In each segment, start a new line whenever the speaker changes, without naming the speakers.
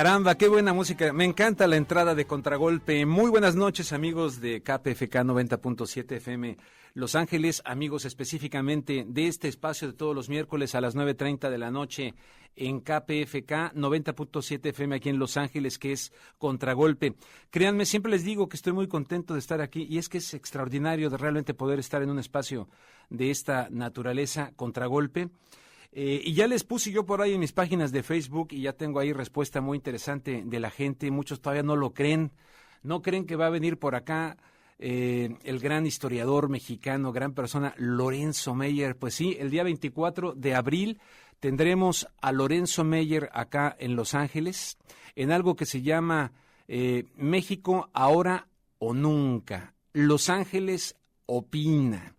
Caramba, qué buena música. Me encanta la entrada de Contragolpe. Muy buenas noches, amigos de KPFK 90.7 FM Los Ángeles, amigos específicamente de este espacio de todos los miércoles a las 9:30 de la noche en KPFK 90.7 FM aquí en Los Ángeles, que es Contragolpe. Créanme, siempre les digo que estoy muy contento de estar aquí y es que es extraordinario de realmente poder estar en un espacio de esta naturaleza, Contragolpe. Y ya les puse yo por ahí en mis páginas de Facebook y ya tengo ahí respuesta muy interesante de la gente. Muchos todavía no lo creen, no creen que va a venir por acá el gran historiador mexicano, gran persona, Lorenzo Meyer. Pues sí, el día 24 de abril tendremos a Lorenzo Meyer acá en Los Ángeles en algo que se llama México ahora o nunca. Los Ángeles opina.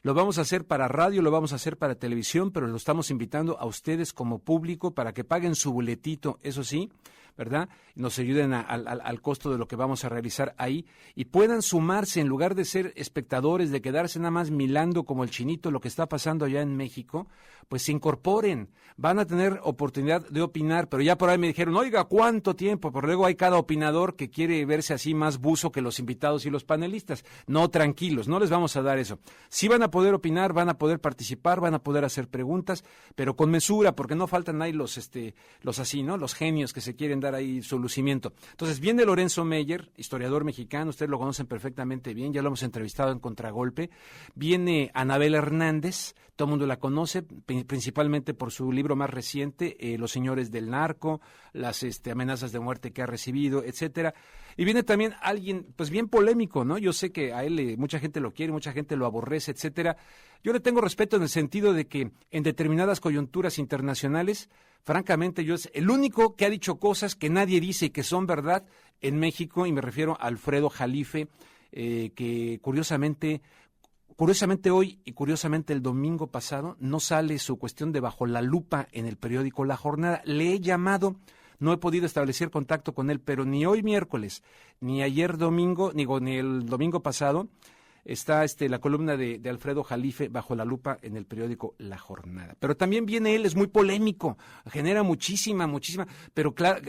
Lo vamos a hacer para radio, lo vamos a hacer para televisión, pero lo estamos invitando a ustedes como público para que paguen su boletito, eso sí, ¿verdad? Nos ayuden al costo de lo que vamos a realizar ahí y puedan sumarse en lugar de ser espectadores, de quedarse nada más milando como el chinito lo que está pasando allá en México, pues se incorporen, van a tener oportunidad de opinar, pero ya por ahí me dijeron, oiga, ¿cuánto tiempo? Porque luego hay cada opinador que quiere verse así más buzo que los invitados y los panelistas. No, tranquilos, no les vamos a dar eso. Sí van a poder opinar, van a poder participar, van a poder hacer preguntas, pero con mesura, porque no faltan ahí los así, ¿no? Los genios que se quieren dar ahí su lucimiento. Entonces viene Lorenzo Meyer, historiador mexicano, ustedes lo conocen perfectamente bien, ya lo hemos entrevistado en Contragolpe. Viene Anabel Hernández, todo el mundo la conoce, principalmente por su libro más reciente, Los señores del narco, las amenazas de muerte que ha recibido, etcétera. Y viene también alguien, pues bien polémico, ¿no? Yo sé que a él mucha gente lo quiere, mucha gente lo aborrece, etcétera. Yo le tengo respeto en el sentido de que en determinadas coyunturas internacionales, francamente, yo es el único que ha dicho cosas que nadie dice y que son verdad en México, y me refiero a Alfredo Jalife, que curiosamente hoy y curiosamente el domingo pasado no sale su cuestión de Bajo la Lupa en el periódico La Jornada. Le he llamado. No he podido establecer contacto con él, pero ni hoy miércoles, ni ayer domingo, ni el domingo pasado, está la columna de Alfredo Jalife Bajo la Lupa en el periódico La Jornada. Pero también viene él, es muy polémico, genera muchísima, pero claro,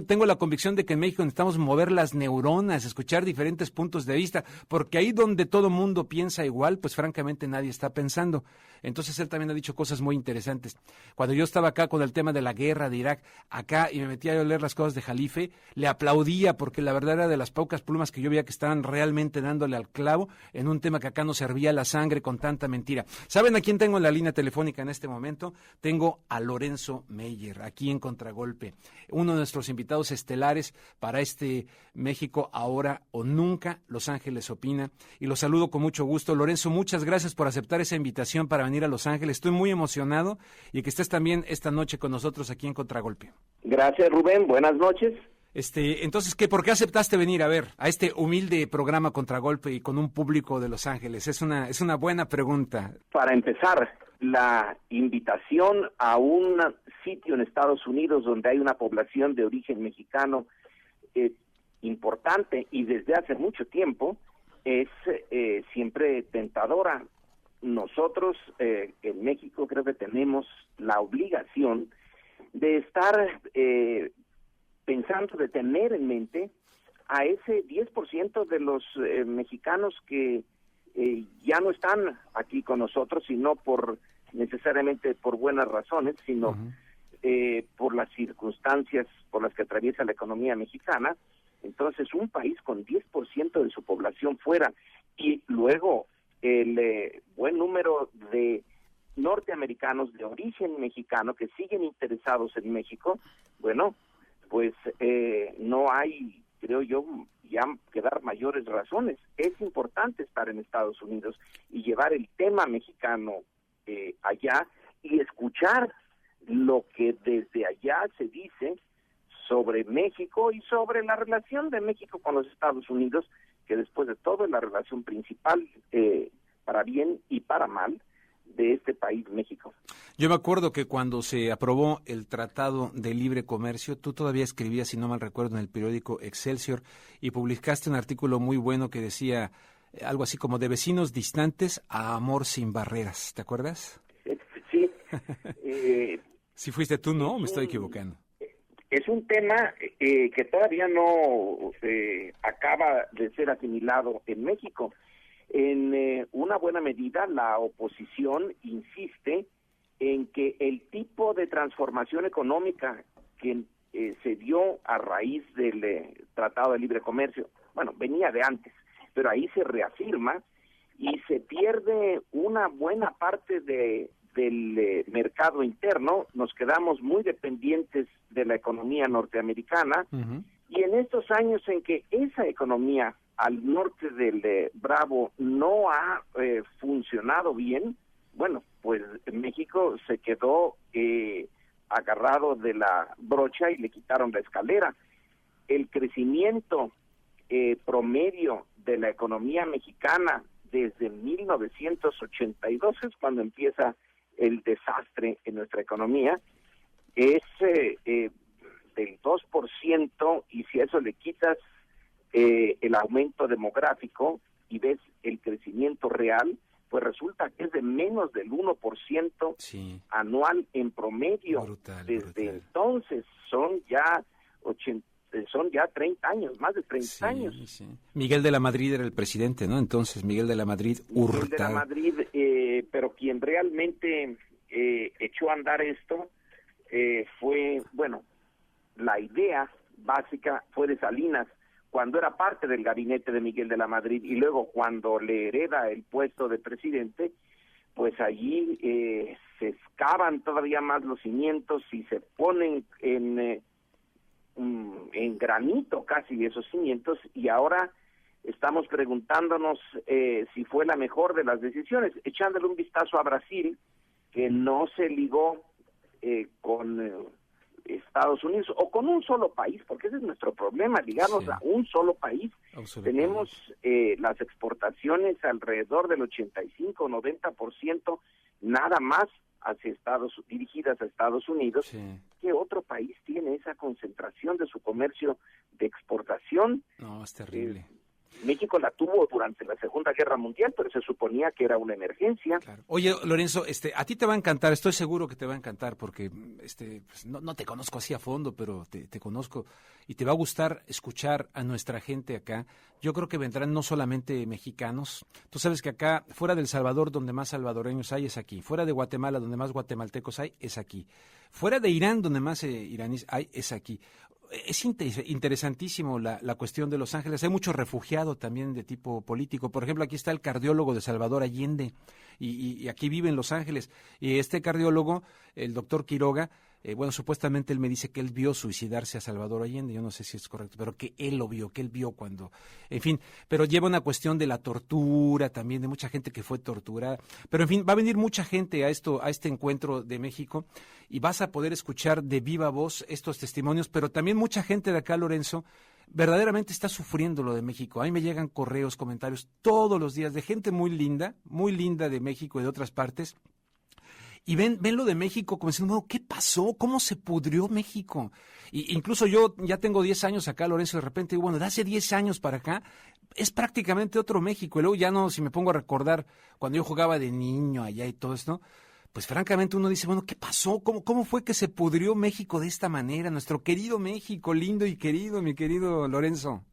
tengo la convicción de que en México necesitamos mover las neuronas, escuchar diferentes puntos de vista, porque ahí donde todo mundo piensa igual, pues francamente nadie está pensando. Entonces él también ha dicho cosas muy interesantes. Cuando yo estaba acá con el tema de la guerra de Irak, acá, y me metía a leer las cosas de Jalife, le aplaudía porque la verdad era de las pocas plumas que yo veía que estaban realmente dándole al clavo en un tema que acá no servía la sangre con tanta mentira. ¿Saben a quién tengo en la línea telefónica en este momento? Tengo a Lorenzo Meyer, aquí en Contragolpe, uno de nuestros invitados estelares para México ahora o nunca. Los Ángeles opina, y lo saludo con mucho gusto. Lorenzo, muchas gracias por aceptar esa invitación para venir a Los Ángeles. Estoy muy emocionado y que estés también esta noche con nosotros aquí en Contragolpe.
Gracias, Rubén. Buenas noches.
Entonces, ¿por qué aceptaste venir a ver a este humilde programa Contragolpe y con un público de Los Ángeles? Es una buena pregunta.
Para empezar, la invitación a un sitio en Estados Unidos donde hay una población de origen mexicano importante y desde hace mucho tiempo es siempre tentadora. Nosotros en México creo que tenemos la obligación de estar pensando, de tener en mente a ese 10% de los mexicanos que ya no están aquí con nosotros, y no necesariamente por buenas razones, sino por las circunstancias por las que atraviesa la economía mexicana. Entonces, un país con 10% de su población fuera, y luego el buen número de norteamericanos de origen mexicano que siguen interesados en México, bueno, pues no hay, creo yo, ya que dar mayores razones. Es importante estar en Estados Unidos y llevar el tema mexicano allá y escuchar lo que desde allá se dice sobre México y sobre la relación de México con los Estados Unidos, que después de todo es la relación principal, para bien y para mal, de este país, México.
Yo me acuerdo que cuando se aprobó el Tratado de Libre Comercio, tú todavía escribías, si no mal recuerdo, en el periódico Excelsior, y publicaste un artículo muy bueno que decía algo así como: de vecinos distantes a amor sin barreras. ¿Te acuerdas?
Sí.
Si fuiste tú, ¿no? ¿Me estoy equivocando?
es un tema que todavía no acaba de ser asimilado en México. En una buena medida, la oposición insiste en que el tipo de transformación económica que se dio a raíz del Tratado de Libre Comercio, bueno, venía de antes, pero ahí se reafirma y se pierde una buena parte del mercado interno, nos quedamos muy dependientes de la economía norteamericana, y en estos años en que esa economía al norte del Bravo no ha funcionado bien, bueno, pues México se quedó agarrado de la brocha y le quitaron la escalera. El crecimiento promedio de la economía mexicana desde 1982, es cuando empieza el desastre en nuestra economía, es del 2%, y si a eso le quitas el aumento demográfico y ves el crecimiento real, pues resulta que es de menos del 1%
sí,
anual en promedio. Desde entonces son ya 30 años, más de 30 años.
Sí. Miguel de la Madrid era el presidente, ¿no? Entonces, Miguel de la Madrid Hurtado.
Miguel de la Madrid, pero quien realmente echó a andar esto fue, bueno, la idea básica fue de Salinas, cuando era parte del gabinete de Miguel de la Madrid, y luego cuando le hereda el puesto de presidente, pues allí se excavan todavía más los cimientos y se ponen en granito casi esos cimientos, y ahora estamos preguntándonos si fue la mejor de las decisiones, echándole un vistazo a Brasil, que no se ligó con Estados Unidos o con un solo país, porque ese es nuestro problema, ligarnos a un solo país. Tenemos las exportaciones alrededor del 85-90% nada más hacia dirigidas a Estados Unidos. ¿Qué otro país tiene esa concentración de su comercio de exportación?
No, es terrible.
México la tuvo durante la Segunda Guerra Mundial, pero se suponía que era una emergencia.
Claro. Oye, Lorenzo, a ti te va a encantar, estoy seguro que te va a encantar, porque pues no te conozco así a fondo, pero te conozco, y te va a gustar escuchar a nuestra gente acá. Yo creo que vendrán no solamente mexicanos. Tú sabes que acá, fuera del Salvador, donde más salvadoreños hay, es aquí. Fuera de Guatemala, donde más guatemaltecos hay, es aquí. Fuera de Irán, donde más iraníes hay, es aquí. Es interesantísimo la cuestión de Los Ángeles. Hay mucho refugiado también de tipo político. Por ejemplo, aquí está el cardiólogo de Salvador Allende, y aquí vive en Los Ángeles. Y este cardiólogo, el doctor Quiroga, bueno, supuestamente él me dice que él vio suicidarse a Salvador Allende. Yo no sé si es correcto, pero que él lo vio, que él vio cuando... En fin, pero lleva una cuestión de la tortura también, de mucha gente que fue torturada. Pero en fin, va a venir mucha gente a este encuentro de México, y vas a poder escuchar de viva voz estos testimonios, pero también mucha gente de acá, Lorenzo, verdaderamente está sufriendo lo de México. A mí me llegan correos, comentarios todos los días de gente muy linda de México y de otras partes, y ven lo de México como diciendo, bueno, ¿qué pasó? ¿Cómo se pudrió México? Y incluso yo ya tengo 10 años acá, Lorenzo, de repente digo, bueno, de hace 10 años para acá es prácticamente otro México. Y luego ya no, si me pongo a recordar cuando yo jugaba de niño allá y todo esto, pues francamente uno dice, bueno, ¿qué pasó? ¿Cómo fue que se pudrió México de esta manera? Nuestro querido México, lindo y querido, mi querido Lorenzo.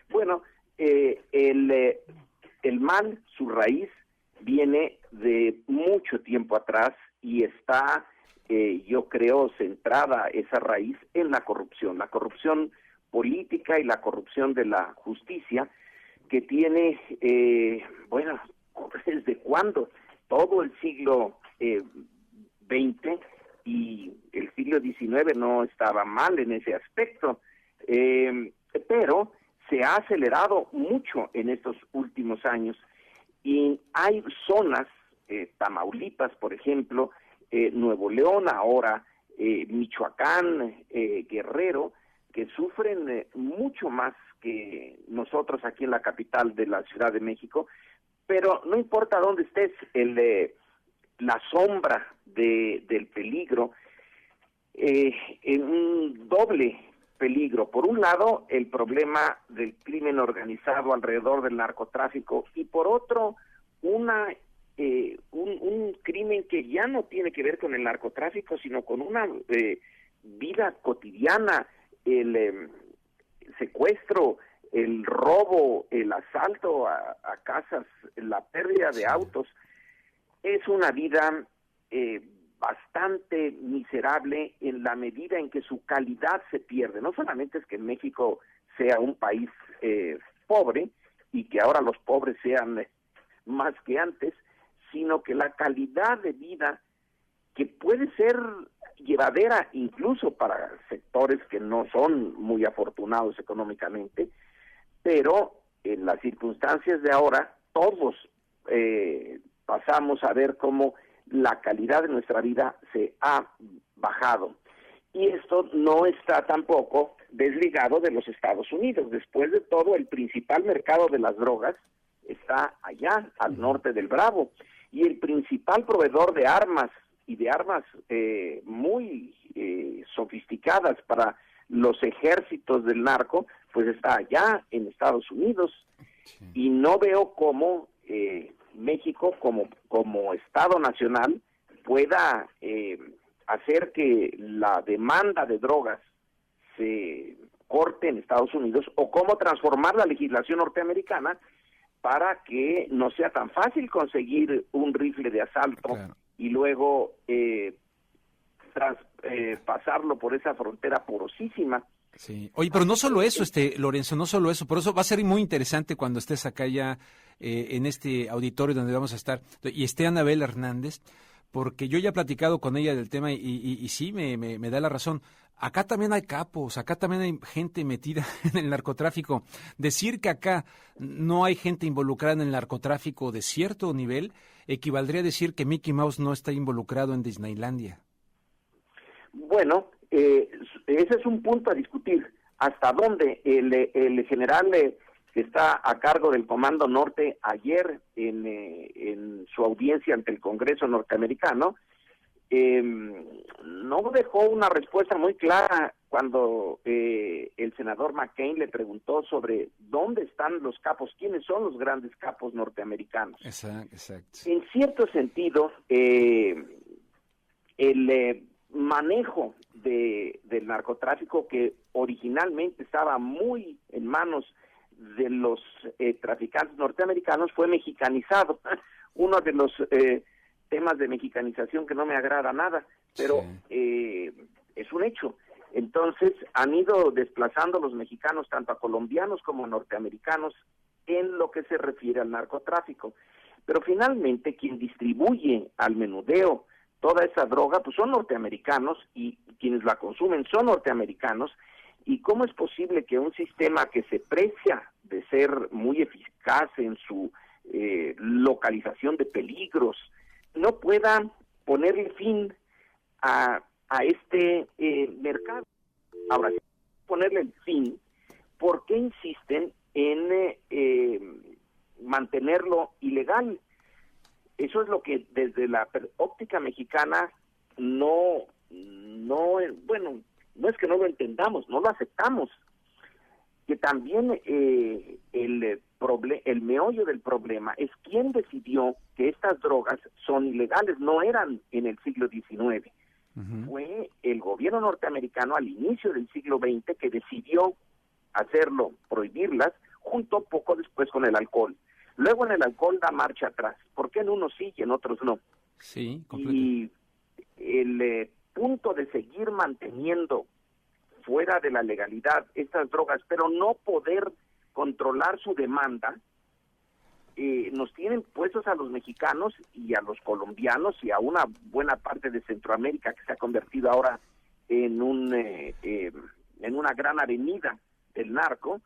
Bueno, el mal, su raíz, viene de mucho tiempo atrás, y está, yo creo, centrada esa raíz en la corrupción política y la corrupción de la justicia, que tiene, bueno, ¿desde cuándo? Todo el siglo XX y el siglo XIX no estaba mal en ese aspecto, pero se ha acelerado mucho en estos últimos años. Y hay zonas, Tamaulipas, por ejemplo, Nuevo León ahora, Michoacán, Guerrero, que sufren mucho más que nosotros aquí en la capital de la Ciudad de México, pero no importa dónde estés, la sombra del peligro, en un doble peligro. Por un lado, el problema del crimen organizado alrededor del narcotráfico, y por otro, un crimen que ya no tiene que ver con el narcotráfico, sino con una vida cotidiana, el secuestro, el robo, el asalto a casas, la pérdida de autos, es una vida bastante miserable en la medida en que su calidad se pierde. No solamente es que México sea un país pobre y que ahora los pobres sean más que antes, sino que la calidad de vida, que puede ser llevadera incluso para sectores que no son muy afortunados económicamente, pero en las circunstancias de ahora todos pasamos a ver cómo la calidad de nuestra vida se ha bajado. Y esto no está tampoco desligado de los Estados Unidos. Después de todo, el principal mercado de las drogas está allá, al norte del Bravo, y el principal proveedor de armas, y de armas muy sofisticadas para los ejércitos del narco, pues está allá en Estados Unidos. Sí. Y no veo cómo México, como Estado nacional, pueda hacer que la demanda de drogas se corte en Estados Unidos, o cómo transformar la legislación norteamericana para que no sea tan fácil conseguir un rifle de asalto, claro, y luego pasarlo por esa frontera porosísima.
Sí. Oye, pero no solo eso, Lorenzo, no solo eso. Por eso va a ser muy interesante cuando estés acá ya en este auditorio donde vamos a estar, y esté Anabel Hernández, porque yo ya he platicado con ella del tema y sí, me da la razón. Acá también hay capos, acá también hay gente metida en el narcotráfico. Decir que acá no hay gente involucrada en el narcotráfico de cierto nivel equivaldría a decir que Mickey Mouse no está involucrado en Disneylandia.
Bueno, ese es un punto a discutir. ¿Hasta dónde el general que está a cargo del Comando Norte ayer en su audiencia ante el Congreso norteamericano no dejó una respuesta muy clara cuando el senador McCain le preguntó sobre dónde están los capos, quiénes son los grandes capos norteamericanos?
Exacto.
En cierto sentido, el manejo del narcotráfico, que originalmente estaba muy en manos de los traficantes norteamericanos, fue mexicanizado. Uno de los temas de mexicanización que no me agrada nada, pero sí, es un hecho. Entonces han ido desplazando los mexicanos tanto a colombianos como a norteamericanos en lo que se refiere al narcotráfico. Pero finalmente quien distribuye al menudeo toda esa droga pues son norteamericanos, y quienes la consumen son norteamericanos. ¿Y cómo es posible que un sistema que se precia de ser muy eficaz en su localización de peligros no pueda ponerle fin a este mercado? Ahora, si ponerle el fin, ¿por qué insisten en mantenerlo ilegal? Eso es lo que desde la óptica mexicana no es que no lo entendamos, no lo aceptamos. Que también el meollo del problema es quién decidió que estas drogas son ilegales. No eran en el siglo XIX. Uh-huh. Fue el gobierno norteamericano al inicio del siglo XX que decidió hacerlo, prohibirlas, junto poco después con el alcohol. Luego en el alcohol da marcha atrás. ¿Por qué en unos sí y en otros no?
Sí, completo.
Y el punto de seguir manteniendo fuera de la legalidad estas drogas, pero no poder controlar su demanda, nos tienen puestos a los mexicanos y a los colombianos y a una buena parte de Centroamérica, que se ha convertido ahora en una gran avenida del narco,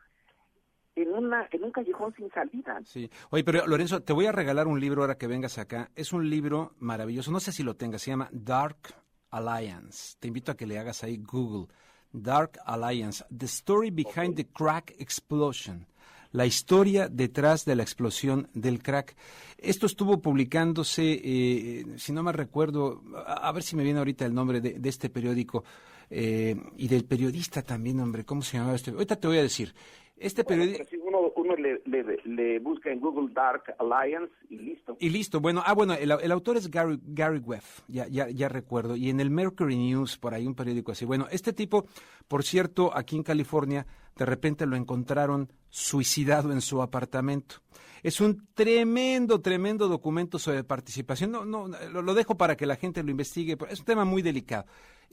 en un callejón sin salida.
Sí. Oye, pero Lorenzo, te voy a regalar un libro ahora que vengas acá. Es un libro maravilloso, no sé si lo tengas, se llama Dark Alliance. Te invito a que le hagas ahí Google. Dark Alliance, The Story Behind the Crack Explosion. La historia detrás de la explosión del crack. Esto estuvo publicándose, si no me recuerdo, a ver si me viene ahorita el nombre de este periódico, y del periodista también, hombre, ¿cómo se llamaba este? Ahorita te voy a decir. Este periódico...
Si uno uno le busca en Google Dark Alliance y listo.
Y listo. Bueno, el autor es Gary Webb, ya recuerdo. Y en el Mercury News, por ahí un periódico así. Bueno, este tipo, por cierto, aquí en California, de repente lo encontraron suicidado en su apartamento. Es un tremendo documento sobre participación. No, lo dejo para que la gente lo investigue, pero es un tema muy delicado.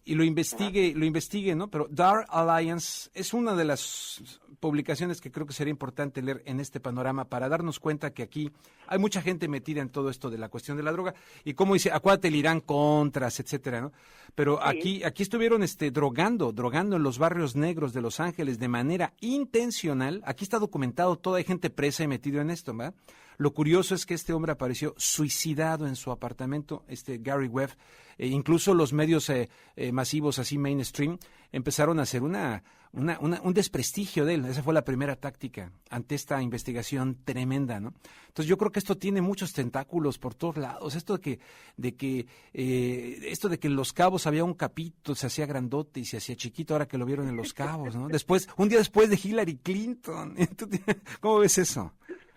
Y lo investigue, ¿no? Pero Dark Alliance es una de las publicaciones que creo que sería importante leer en este panorama para darnos cuenta que aquí hay mucha gente metida en todo esto de la cuestión de la droga y como dice, acuérdate el Irán Contras, etcétera, ¿no? Pero sí. aquí estuvieron drogando en los barrios negros de Los Ángeles de manera intencional. Aquí está documentado, toda hay gente presa y metido en esto, ¿verdad? Lo curioso es que este hombre apareció suicidado en su apartamento, Gary Webb. Incluso los medios masivos, así mainstream, empezaron a hacer un desprestigio de él. Esa fue la primera táctica ante esta investigación tremenda, ¿no? Entonces yo creo que esto tiene muchos tentáculos por todos lados. Esto de que en Los Cabos había un capito, se hacía grandote y se hacía chiquito ahora que lo vieron en Los Cabos, ¿no? Un día después de Hillary Clinton. ¿Cómo ves eso?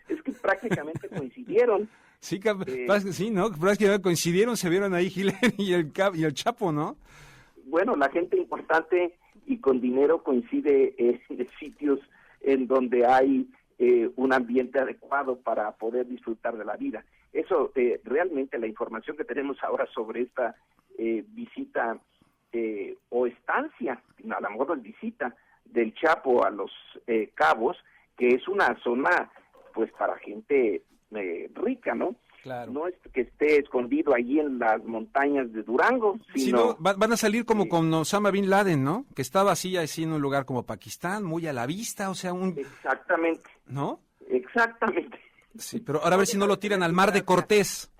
Es que prácticamente coincidieron.
Sí, sí, ¿no? Prácticamente coincidieron, se vieron ahí Hillary y el Chapo, ¿no?
Bueno, la gente importante y con dinero coincide en sitios en donde hay un ambiente adecuado para poder disfrutar de la vida. Eso, realmente la información que tenemos ahora sobre esta visita o estancia, a lo mejor visita del Chapo a Los Cabos, que es una zona pues para gente rica, ¿no?
Claro.
No es que esté escondido allí en las montañas de Durango, sino...
Sí, van a salir como con Osama Bin Laden, ¿no? Que estaba así en un lugar como Pakistán, muy a la vista, o sea,
Exactamente.
¿no?
Exactamente.
Sí, pero ahora a ver si no lo tiran al Mar de Cortés.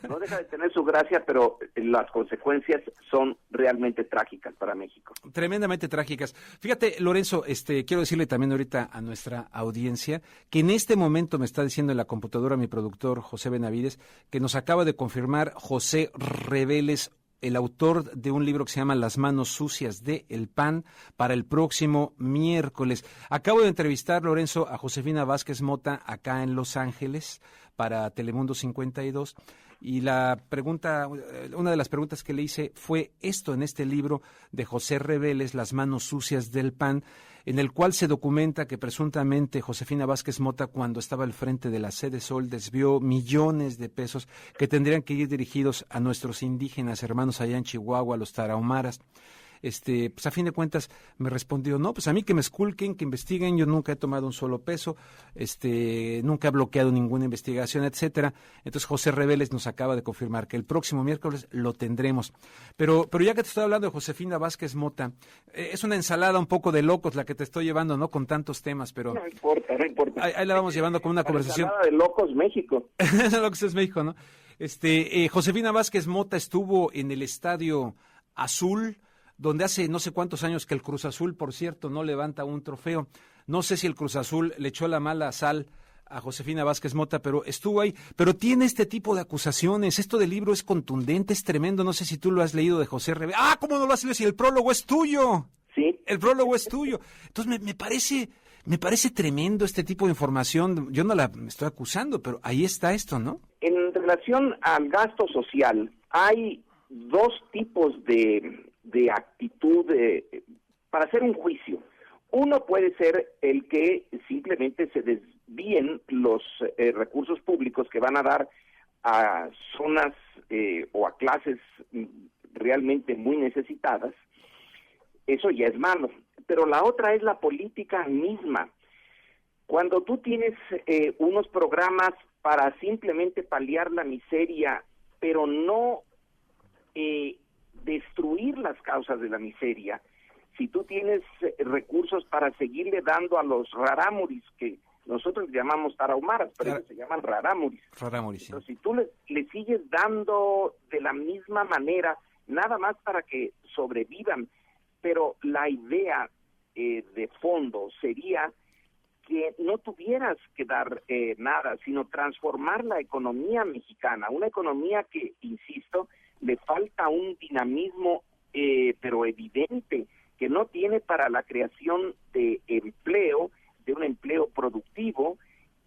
No deja de tener su gracia, pero las consecuencias son realmente trágicas para México.
Tremendamente trágicas. Fíjate, Lorenzo, quiero decirle también ahorita a nuestra audiencia que en este momento me está diciendo en la computadora mi productor José Benavides que nos acaba de confirmar José Reveles, el autor de un libro que se llama Las manos sucias de El PAN, para el próximo miércoles. Acabo de entrevistar, Lorenzo, a Josefina Vázquez Mota acá en Los Ángeles para Telemundo 52 y una de las preguntas que le hice fue esto en este libro de José Reveles, Las manos sucias del PAN, en el cual se documenta que presuntamente Josefina Vázquez Mota, cuando estaba al frente de la Sede Sol, desvió millones de pesos que tendrían que ir dirigidos a nuestros indígenas hermanos allá en Chihuahua, a los tarahumaras. Pues a fin de cuentas me respondió, no, pues a mí que me esculquen, que investiguen, yo nunca he tomado un solo peso, nunca he bloqueado ninguna investigación, etcétera. Entonces José Reveles nos acaba de confirmar que el próximo miércoles lo tendremos. Pero ya que te estoy hablando de Josefina Vázquez Mota, es una ensalada un poco de locos la que te estoy llevando, ¿no? Con tantos temas, pero...
No importa.
Ahí la vamos llevando con una conversación.
Ensalada de locos México.
Locos es México, ¿no? Josefina Vázquez Mota estuvo en el Estadio Azul, donde hace no sé cuántos años que el Cruz Azul, por cierto, no levanta un trofeo. No sé si el Cruz Azul le echó la mala sal a Josefina Vázquez Mota, pero estuvo ahí. Pero tiene este tipo de acusaciones. Esto del libro es contundente, es tremendo. No sé si tú lo has leído de José Reveles. ¡Ah, cómo no lo has leído si el prólogo es tuyo!
Sí.
El prólogo es tuyo. Entonces me parece tremendo este tipo de información. Yo no la estoy acusando, pero ahí está esto, ¿no?
En relación al gasto social, hay dos tipos de actitud para hacer un juicio. Uno puede ser el que simplemente se desvíen los recursos públicos que van a dar a zonas o a clases realmente muy necesitadas. Eso ya es malo. Pero la otra es la política misma. Cuando tú tienes unos programas para simplemente paliar la miseria, pero no destruir las causas de la miseria, si tú tienes recursos para seguirle dando a los rarámuris, que nosotros llamamos tarahumaras, pero ellos se llaman rarámuris.
Rarámuris, sí.
Entonces, si tú le sigues dando de la misma manera, nada más para que sobrevivan, pero la idea de fondo sería que no tuvieras que dar nada, sino transformar la economía mexicana, una economía que, insisto, le falta un dinamismo, pero evidente, que no tiene para la creación de empleo de un empleo productivo,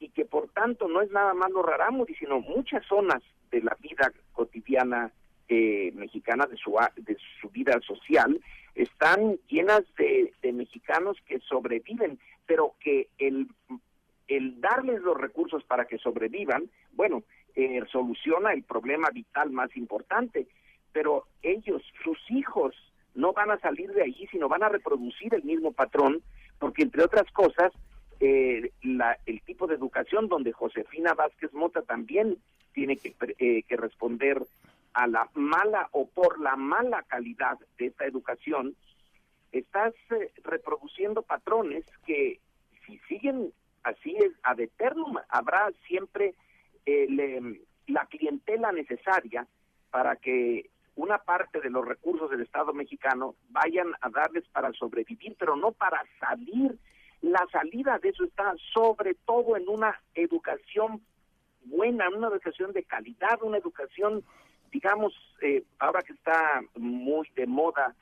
y que por tanto no es nada más los rarámuris, sino muchas zonas de la vida cotidiana mexicana, de su vida social, están llenas de mexicanos que sobreviven, pero que el darles los recursos para que sobrevivan, bueno, soluciona el problema vital más importante, pero ellos, sus hijos, no van a salir de allí, sino van a reproducir el mismo patrón, porque entre otras cosas, el tipo de educación donde Josefina Vázquez Mota también tiene que responder a la mala o por la mala calidad de esta educación, estás reproduciendo patrones que, si siguen así, es ad eternum, habrá siempre la clientela necesaria para que una parte de los recursos del Estado mexicano vayan a darles para sobrevivir, pero no para salir. La salida de eso está sobre todo en una educación buena, una educación de calidad, una educación, digamos, ahora que está muy de moda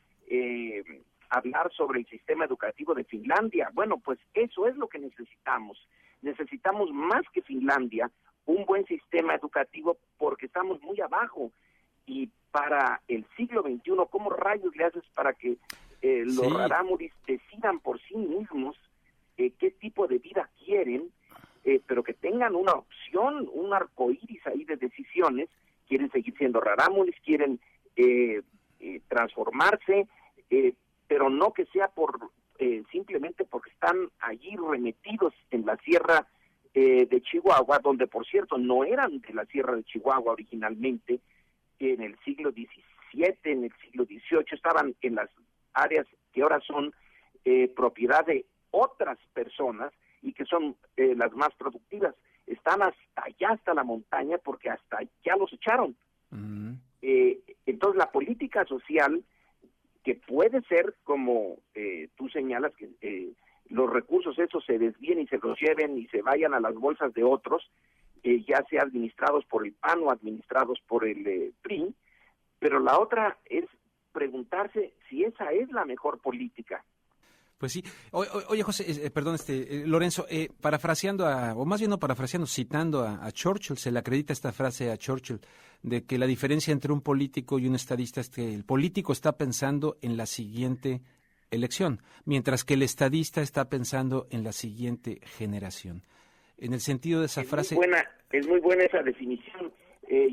hablar sobre el sistema educativo de Finlandia. Bueno, pues eso es lo que necesitamos. Necesitamos más que Finlandia, un buen sistema educativo, porque estamos muy abajo. Y para el siglo XXI, ¿cómo rayos le haces para que los rarámuris decidan por sí mismos qué tipo de vida quieren, pero que tengan una opción, un arcoíris ahí de decisiones? Quieren seguir siendo rarámuris, quieren transformarse, pero no que sea por simplemente porque están allí remetidos en la sierra de Chihuahua, donde por cierto no eran de la sierra de Chihuahua originalmente. En el siglo XVII, en el siglo XVIII, estaban en las áreas que ahora son propiedad de otras personas y que son las más productivas. Están hasta allá, hasta la montaña, porque hasta allá los echaron. Entonces la política social, que puede ser, como tú señalas, que los recursos esos se desvíen y se los lleven y se vayan a las bolsas de otros, ya sea administrados por el PAN o administrados por el PRI, pero la otra es preguntarse si esa es la mejor política.
Pues sí. Oye, José, perdón, Lorenzo, parafraseando, o más bien no parafraseando, citando a Churchill, se le acredita esta frase a Churchill, de que la diferencia entre un político y un estadista es que el político está pensando en la siguiente elección, mientras que el estadista está pensando en la siguiente generación. En el sentido de esa frase...
Es muy buena esa definición.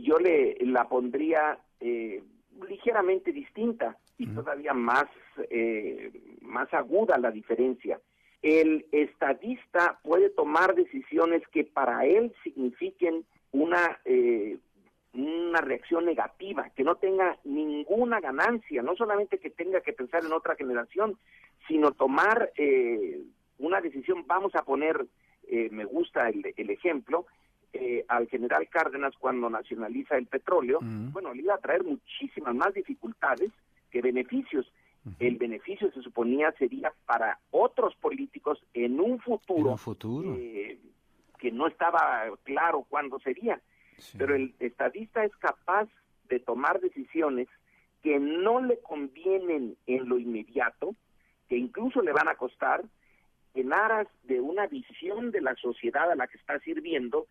Yo la pondría ligeramente distinta y todavía más aguda la diferencia. El estadista puede tomar decisiones que para él signifiquen una reacción negativa, que no tenga ninguna ganancia, no solamente que tenga que pensar en otra generación, sino tomar una decisión. Vamos a poner, me gusta el ejemplo, al general Cárdenas cuando nacionaliza el petróleo. Bueno, le iba a traer muchísimas más dificultades que beneficios. El beneficio, se suponía, sería para otros políticos en un futuro, que no estaba claro cuándo sería. Sí. Pero el estadista es capaz de tomar decisiones que no le convienen en lo inmediato, que incluso le van a costar, en aras de una visión de la sociedad a la que está sirviendo,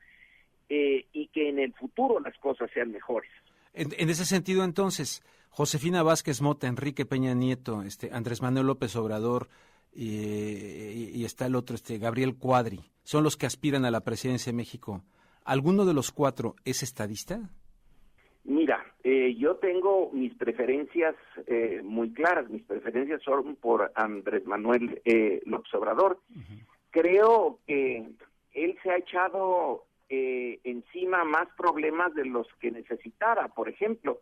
y que en el futuro las cosas sean mejores.
En ese sentido, entonces, Josefina Vázquez Mota, Enrique Peña Nieto, Andrés Manuel López Obrador y está el otro, Gabriel Cuadri, son los que aspiran a la presidencia de México. ¿Alguno de los cuatro es estadista?
Mira, yo tengo mis preferencias muy claras. Mis preferencias son por Andrés Manuel López Obrador. Creo que él se ha echado encima más problemas de los que necesitara. Por ejemplo,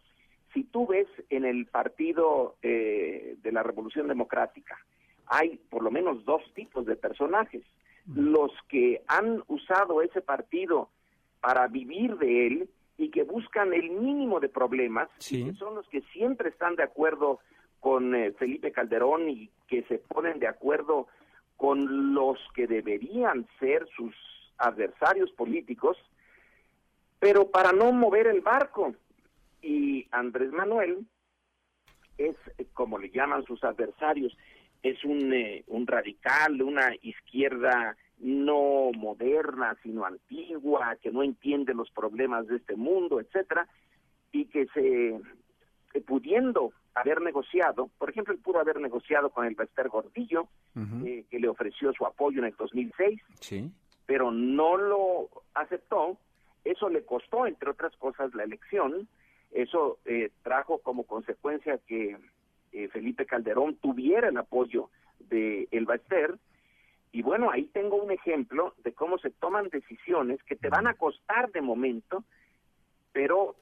si tú ves en el Partido de la Revolución Democrática, hay por lo menos dos tipos de personajes. Los que han usado ese partido para vivir de él y que buscan el mínimo de problemas, y que son los que siempre están de acuerdo con Felipe Calderón y que se ponen de acuerdo con los que deberían ser sus adversarios políticos, pero para no mover el barco. Y Andrés Manuel es, como le llaman sus adversarios, es un radical, una izquierda no moderna, sino antigua, que no entiende los problemas de este mundo, etcétera, y que pudiendo haber negociado, por ejemplo, él pudo haber negociado con el Bester Gordillo, que le ofreció su apoyo en el 2006,
sí,
pero no lo aceptó. Eso le costó, entre otras cosas, la elección. Eso trajo como consecuencia que Felipe Calderón tuviera el apoyo de el Bester. Y bueno, ahí tengo un ejemplo de cómo se toman decisiones que te van a costar de momento, pero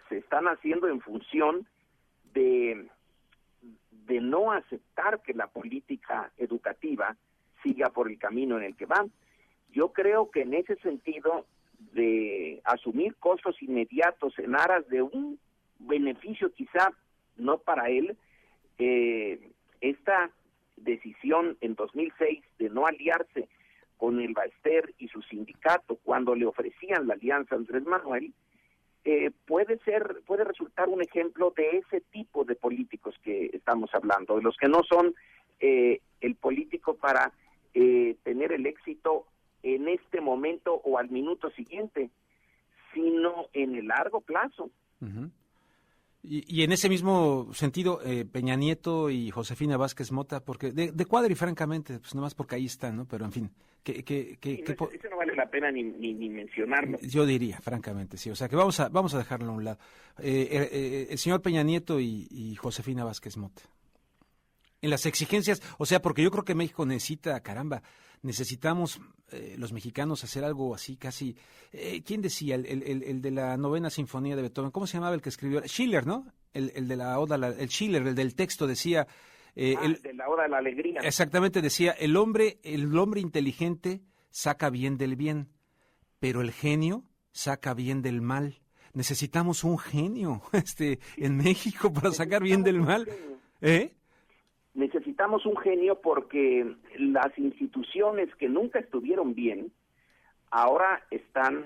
se están haciendo en función de no aceptar que la política educativa siga por el camino en el que va. Yo creo que en ese sentido de asumir costos inmediatos en aras de un beneficio quizá no para él, esta decisión en 2006 de no aliarse con el Baester y su sindicato cuando le ofrecían la alianza a Andrés Manuel, puede resultar un ejemplo de ese tipo de políticos que estamos hablando, de los que no son el político para tener el éxito en este momento o al minuto siguiente, sino en el largo plazo.
Uh-huh. Y en ese mismo sentido, Peña Nieto y Josefina Vázquez Mota, porque de cuadri, francamente, pues nomás porque ahí están, ¿no? Pero en fin,
eso no vale la pena ni mencionarlo.
Yo diría, francamente, sí. O sea que vamos a dejarlo a un lado. El señor Peña Nieto y Josefina Vázquez Mota. En las exigencias, o sea, porque yo creo que México necesitamos los mexicanos hacer algo así casi. ¿Quién decía? El de la novena sinfonía de Beethoven, ¿cómo se llamaba el que escribió? Schiller, ¿no? El de la oda, el Schiller, el del texto decía.
De la oda de la alegría.
Exactamente, decía, el hombre inteligente saca bien del bien, pero el genio saca bien del mal. Necesitamos un genio en México para sacar bien del mal.
Necesitamos un genio porque las instituciones que nunca estuvieron bien, ahora están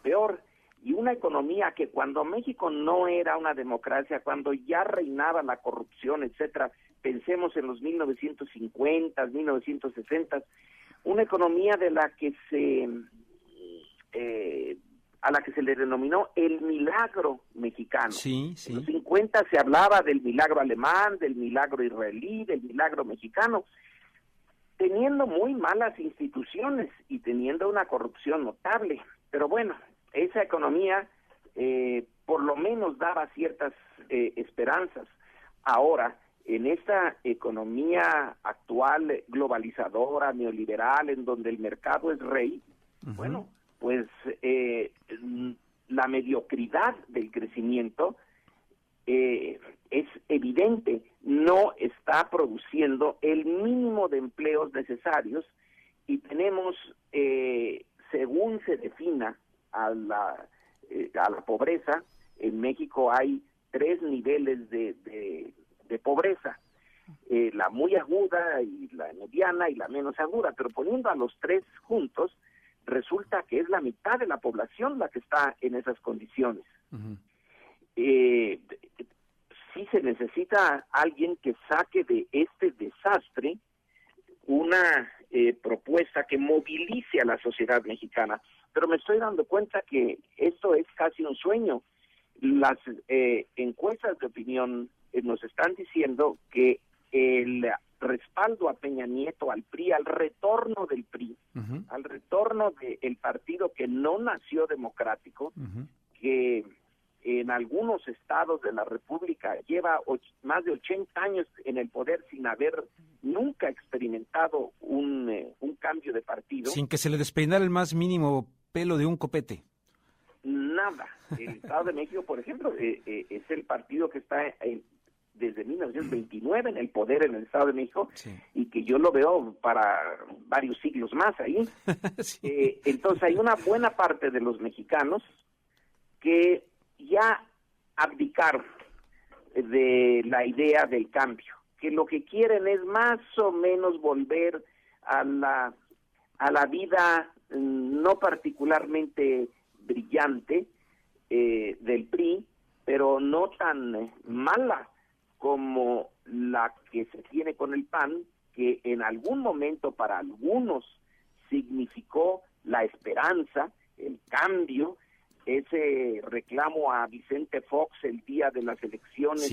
peor. Y una economía que cuando México no era una democracia, cuando ya reinaba la corrupción, etcétera, pensemos en los 1950, 1960, una economía de la que a la que se le denominó el milagro mexicano.
Sí, sí.
En los 50 se hablaba del milagro alemán, del milagro israelí, del milagro mexicano, teniendo muy malas instituciones y teniendo una corrupción notable. Pero bueno, esa economía por lo menos daba ciertas esperanzas. Ahora, en esta economía actual, globalizadora, neoliberal, en donde el mercado es rey, bueno, pues la mediocridad del crecimiento es evidente, no está produciendo el mínimo de empleos necesarios y tenemos, según se defina a la pobreza, en México hay 3 niveles de pobreza, la muy aguda y la mediana y la menos aguda, pero poniendo a los 3 juntos, resulta que es la mitad de la población la que está en esas condiciones. Sí se necesita alguien que saque de este desastre una propuesta que movilice a la sociedad mexicana, pero me estoy dando cuenta que esto es casi un sueño. Las encuestas de opinión nos están diciendo que el respaldo a Peña Nieto, al PRI, al retorno del PRI, al retorno del partido que no nació democrático, que en algunos estados de la República lleva más de 80 años en el poder sin haber nunca experimentado un cambio de partido.
Sin que se le despeinara el más mínimo pelo de un copete.
Nada. El Estado de México, por ejemplo, es el partido que está desde 1929 en el poder en el Estado de México, sí, y que yo lo veo para varios siglos más ahí. Sí. Entonces hay una buena parte de los mexicanos que ya abdicaron de la idea del cambio, que lo que quieren es más o menos volver a la vida no particularmente brillante del PRI, pero no tan mala como la que se tiene con el PAN, que en algún momento para algunos significó la esperanza, el cambio, ese reclamo a Vicente Fox el día de las elecciones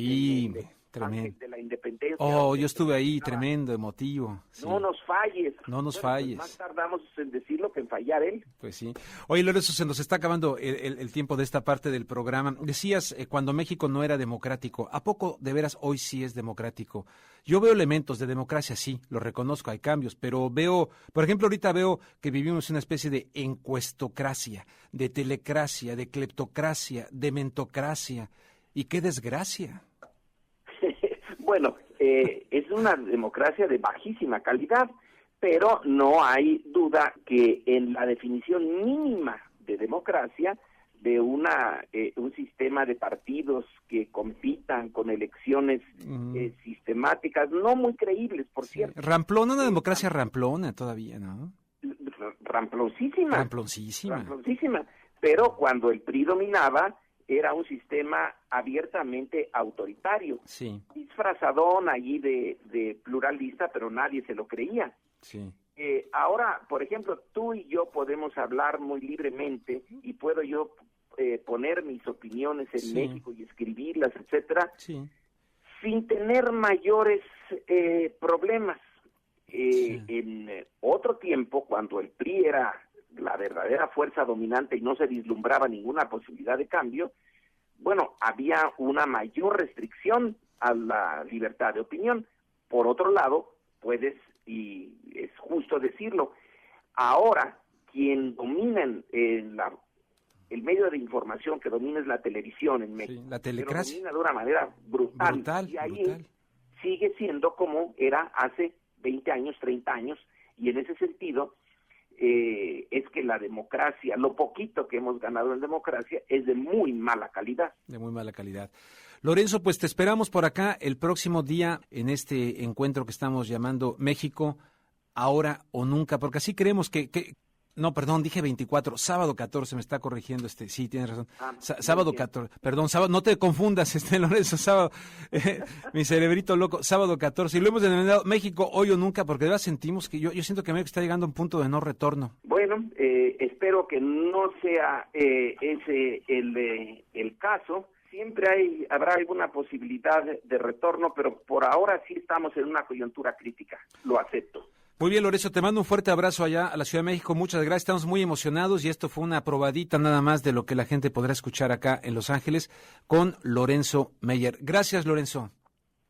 tremendo.
de la independencia.
Yo estuve ahí, tremendo, emotivo. Sí.
No nos falles.
No nos falles.
Pues más tardamos en decirlo que en fallar él.
Pues sí. Oye, Lorenzo, se nos está acabando el tiempo de esta parte del programa. Decías, cuando México no era democrático, ¿a poco de veras hoy sí es democrático? Yo veo elementos de democracia, sí, lo reconozco, hay cambios, pero veo, por ejemplo, ahorita veo que vivimos una especie de encuestocracia, de telecracia, de cleptocracia, de mentocracia. Y qué desgracia.
Bueno, es una democracia de bajísima calidad, pero no hay duda que en la definición mínima de democracia, de un sistema de partidos que compitan con elecciones sistemáticas, no muy creíbles, por cierto.
Ramplona, una democracia ramplona todavía, ¿no?
Ramploncísima.
Ramploncísima.
Pero cuando el PRI dominaba, era un sistema abiertamente autoritario,
sí,
disfrazadón allí de pluralista, pero nadie se lo creía.
Sí.
Ahora, por ejemplo, tú y yo podemos hablar muy libremente y puedo yo poner mis opiniones en México y escribirlas, etcétera, sin tener mayores problemas. En otro tiempo, cuando el PRI era la verdadera fuerza dominante y no se vislumbraba ninguna posibilidad de cambio, bueno, había una mayor restricción a la libertad de opinión. Por otro lado, puedes, y es justo decirlo, ahora quien domina el medio de información que domina es la televisión en México.
Sí, la telecracia.
Pero domina de una manera brutal. Y ahí sigue siendo como era hace 20 años, 30 años, y en ese sentido es que la democracia, lo poquito que hemos ganado en democracia, es de muy mala calidad.
De muy mala calidad. Lorenzo, pues te esperamos por acá el próximo día en este encuentro que estamos llamando México, ahora o nunca, porque así creemos que no, perdón, dije 24, sábado 14, me está corrigiendo sí, tienes razón. Sábado 14, perdón, sábado, no te confundas, Lorenzo, sábado, mi cerebrito loco, sábado 14, y lo hemos denominado México hoy o nunca, porque de verdad sentimos que yo siento que México está llegando a un punto de no retorno.
Bueno, espero que no sea ese el caso. Siempre habrá alguna posibilidad de retorno, pero por ahora sí estamos en una coyuntura crítica, lo acepto.
Muy bien, Lorenzo, te mando un fuerte abrazo allá a la Ciudad de México. Muchas gracias, estamos muy emocionados y esto fue una probadita nada más de lo que la gente podrá escuchar acá en Los Ángeles con Lorenzo Meyer. Gracias, Lorenzo.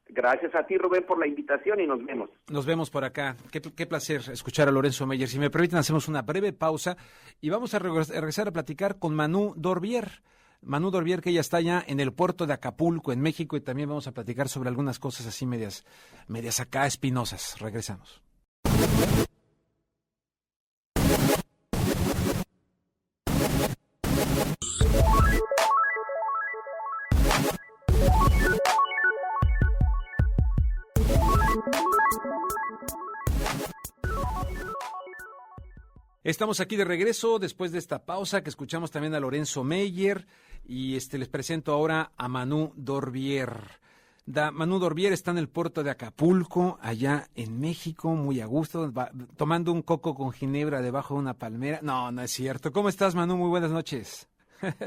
Gracias a ti, Rubén, por la invitación y nos vemos.
Nos vemos por acá. Qué placer escuchar a Lorenzo Meyer. Si me permiten, hacemos una breve pausa y vamos a regresar a platicar con Manu Dorvier. Manu Dorvier, que ella está ya en el puerto de Acapulco, en México, y también vamos a platicar sobre algunas cosas así medias acá espinosas. Regresamos. Estamos aquí de regreso después de esta pausa que escuchamos también a Lorenzo Meyer y les presento ahora a Manu Dorvier. Manu Dorvier está en el puerto de Acapulco, allá en México, muy a gusto, tomando un coco con ginebra debajo de una palmera. No es cierto. ¿Cómo estás, Manu? Muy buenas noches.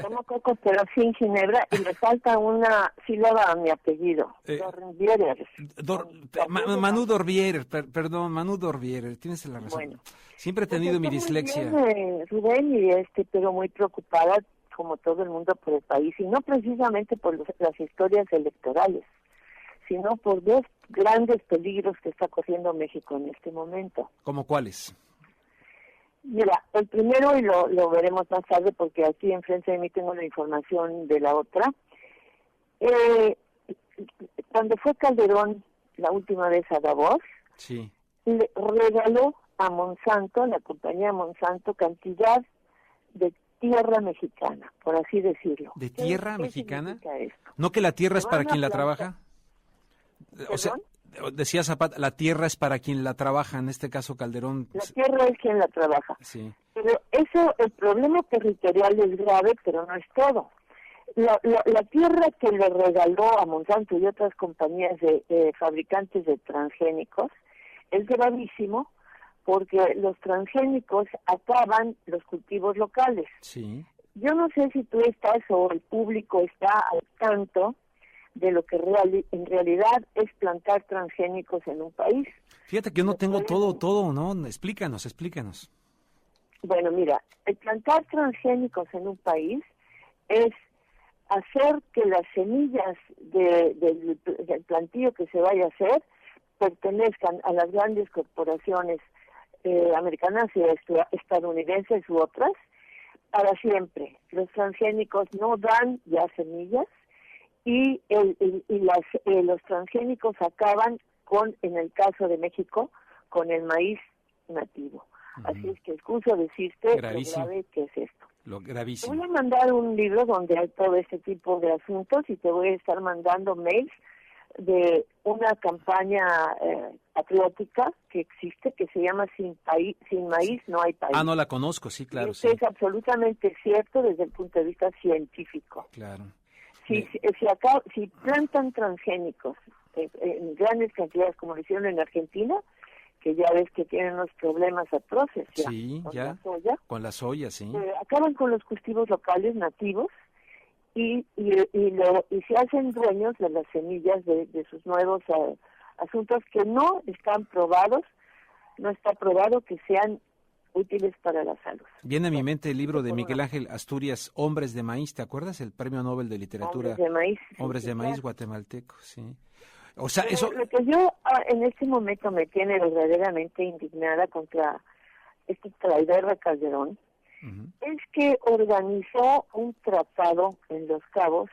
Tomo coco, pero sin ginebra, y me falta una sílaba a mi apellido. Dorvier.
Manu Dorvier, perdón, Manu Dorvier, tienes la razón. Bueno, siempre he tenido mi dislexia.
Bien, Rubén, pero muy preocupada, como todo el mundo, por el país, y no precisamente por las historias electorales, sino por dos grandes peligros que está corriendo México en este momento.
¿Cómo cuáles?
Mira, el primero, y lo veremos más tarde porque aquí enfrente de mí tengo la información de la otra. Cuando fue Calderón la última vez a Davos,
sí,
le regaló a Monsanto, la compañía Monsanto, cantidad de tierra mexicana, por así decirlo.
¿De tierra mexicana? ¿No que la tierra es para quien la trabaja? O sea, decía Zapata, la tierra es para quien la trabaja, en este caso Calderón.
La tierra es quien la trabaja.
Sí.
Pero el problema territorial es grave, pero no es todo. La tierra que le regaló a Monsanto y otras compañías de fabricantes de transgénicos es gravísimo porque los transgénicos acaban los cultivos locales.
Sí.
Yo no sé si tú estás o el público está al tanto de lo que en realidad es plantar transgénicos en un país.
Fíjate que yo no tengo todo, ¿no? Explícanos.
Bueno, mira, el plantar transgénicos en un país es hacer que las semillas del plantío que se vaya a hacer pertenezcan a las grandes corporaciones americanas y estadounidenses u otras para siempre. Los transgénicos no dan ya semillas y los transgénicos acaban con, en el caso de México, con el maíz nativo. Así es que excuso decirte
Gravísimo.
lo grave que es esto.
Lo gravísimo.
Te voy a mandar un libro donde hay todo este tipo de asuntos y te voy a estar mandando mails de una campaña patriótica que existe, que se llama Sin maíz no hay país.
No la conozco, sí, claro.
Y esto
sí.
es absolutamente cierto desde el punto de vista científico.
Claro.
Si plantan transgénicos en grandes cantidades, como lo hicieron en Argentina, que ya ves que tienen unos problemas atroces ya,
Sí,
con
ya.
la soya,
Con la soya, sí.
acaban con los cultivos locales nativos y se hacen dueños de las semillas de sus nuevos asuntos que no están probados, no está probado que sean útiles para la salud.
Viene a mi mente el libro de Miguel Ángel Asturias, Hombres de Maíz, ¿te acuerdas? El Premio Nobel de Literatura.
Hombres de maíz.
Hombres
sí,
de Maíz
claro.
guatemalteco, sí. O sea,
Pero
eso...
lo que yo en este momento me tiene verdaderamente indignada contra este traidor de Calderón es que organizó un tratado en Los Cabos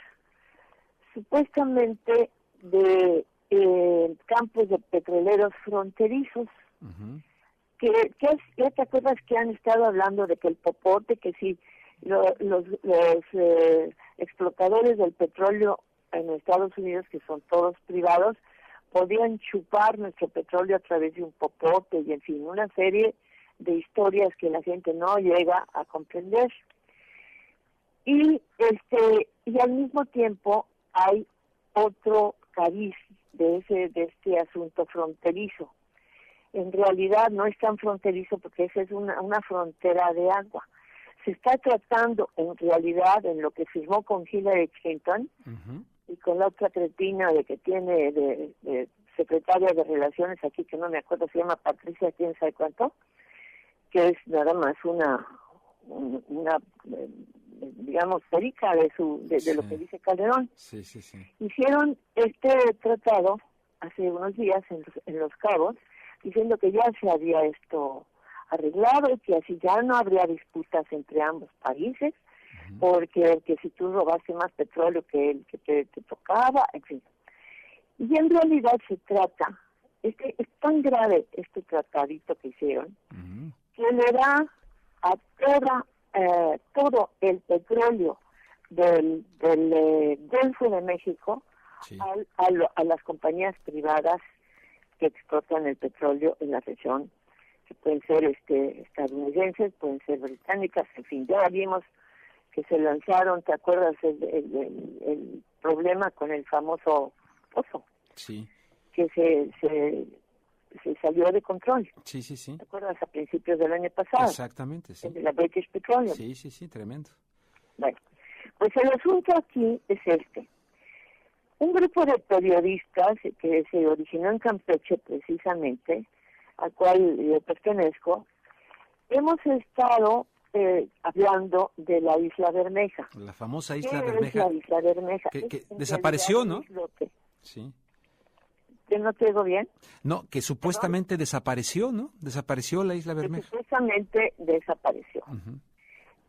supuestamente de campos de petroleros fronterizos. ¿Ya te acuerdas que han estado hablando de que el popote, que si los explotadores del petróleo en Estados Unidos, que son todos privados, podían chupar nuestro petróleo a través de un popote y en fin, una serie de historias que la gente no llega a comprender. Y al mismo tiempo hay otro cariz de este asunto fronterizo. En realidad no es tan fronterizo porque esa es una frontera de agua. Se está tratando en realidad en lo que firmó con Hillary Clinton y con la otra cretina de que tiene de secretaria de Relaciones aquí, que no me acuerdo, se llama Patricia, quién sabe cuánto, que es nada más una digamos, perica de lo que dice Calderón.
Sí.
Hicieron este tratado hace unos días en Los Cabos, diciendo que ya se había esto arreglado y que así ya no habría disputas entre ambos países, porque si tú robaste más petróleo que el que te tocaba, en fin. Y en realidad se trata, es tan grave este tratadito que hicieron, que le da a todo el petróleo del Golfo de México a las compañías privadas que explotan el petróleo en la región, que pueden ser estadounidenses, pueden ser británicas, en fin, ya vimos que se lanzaron, ¿te acuerdas el problema con el famoso pozo?
Sí.
Que se salió de control.
Sí.
¿Te acuerdas? A principios del año pasado.
Exactamente, sí.
El de la British Petroleum.
Sí, tremendo.
Bueno, pues el asunto aquí es este. Un grupo de periodistas que se originó en Campeche precisamente, al cual yo pertenezco, hemos estado hablando de la Isla Bermeja.
La famosa Isla
¿Qué
Bermeja.
es la Isla Bermeja?
Que desapareció, ¿no? Sí.
¿Que no te digo bien?
No, que supuestamente desapareció, ¿no? Desapareció la Isla Bermeja.
Que supuestamente desapareció.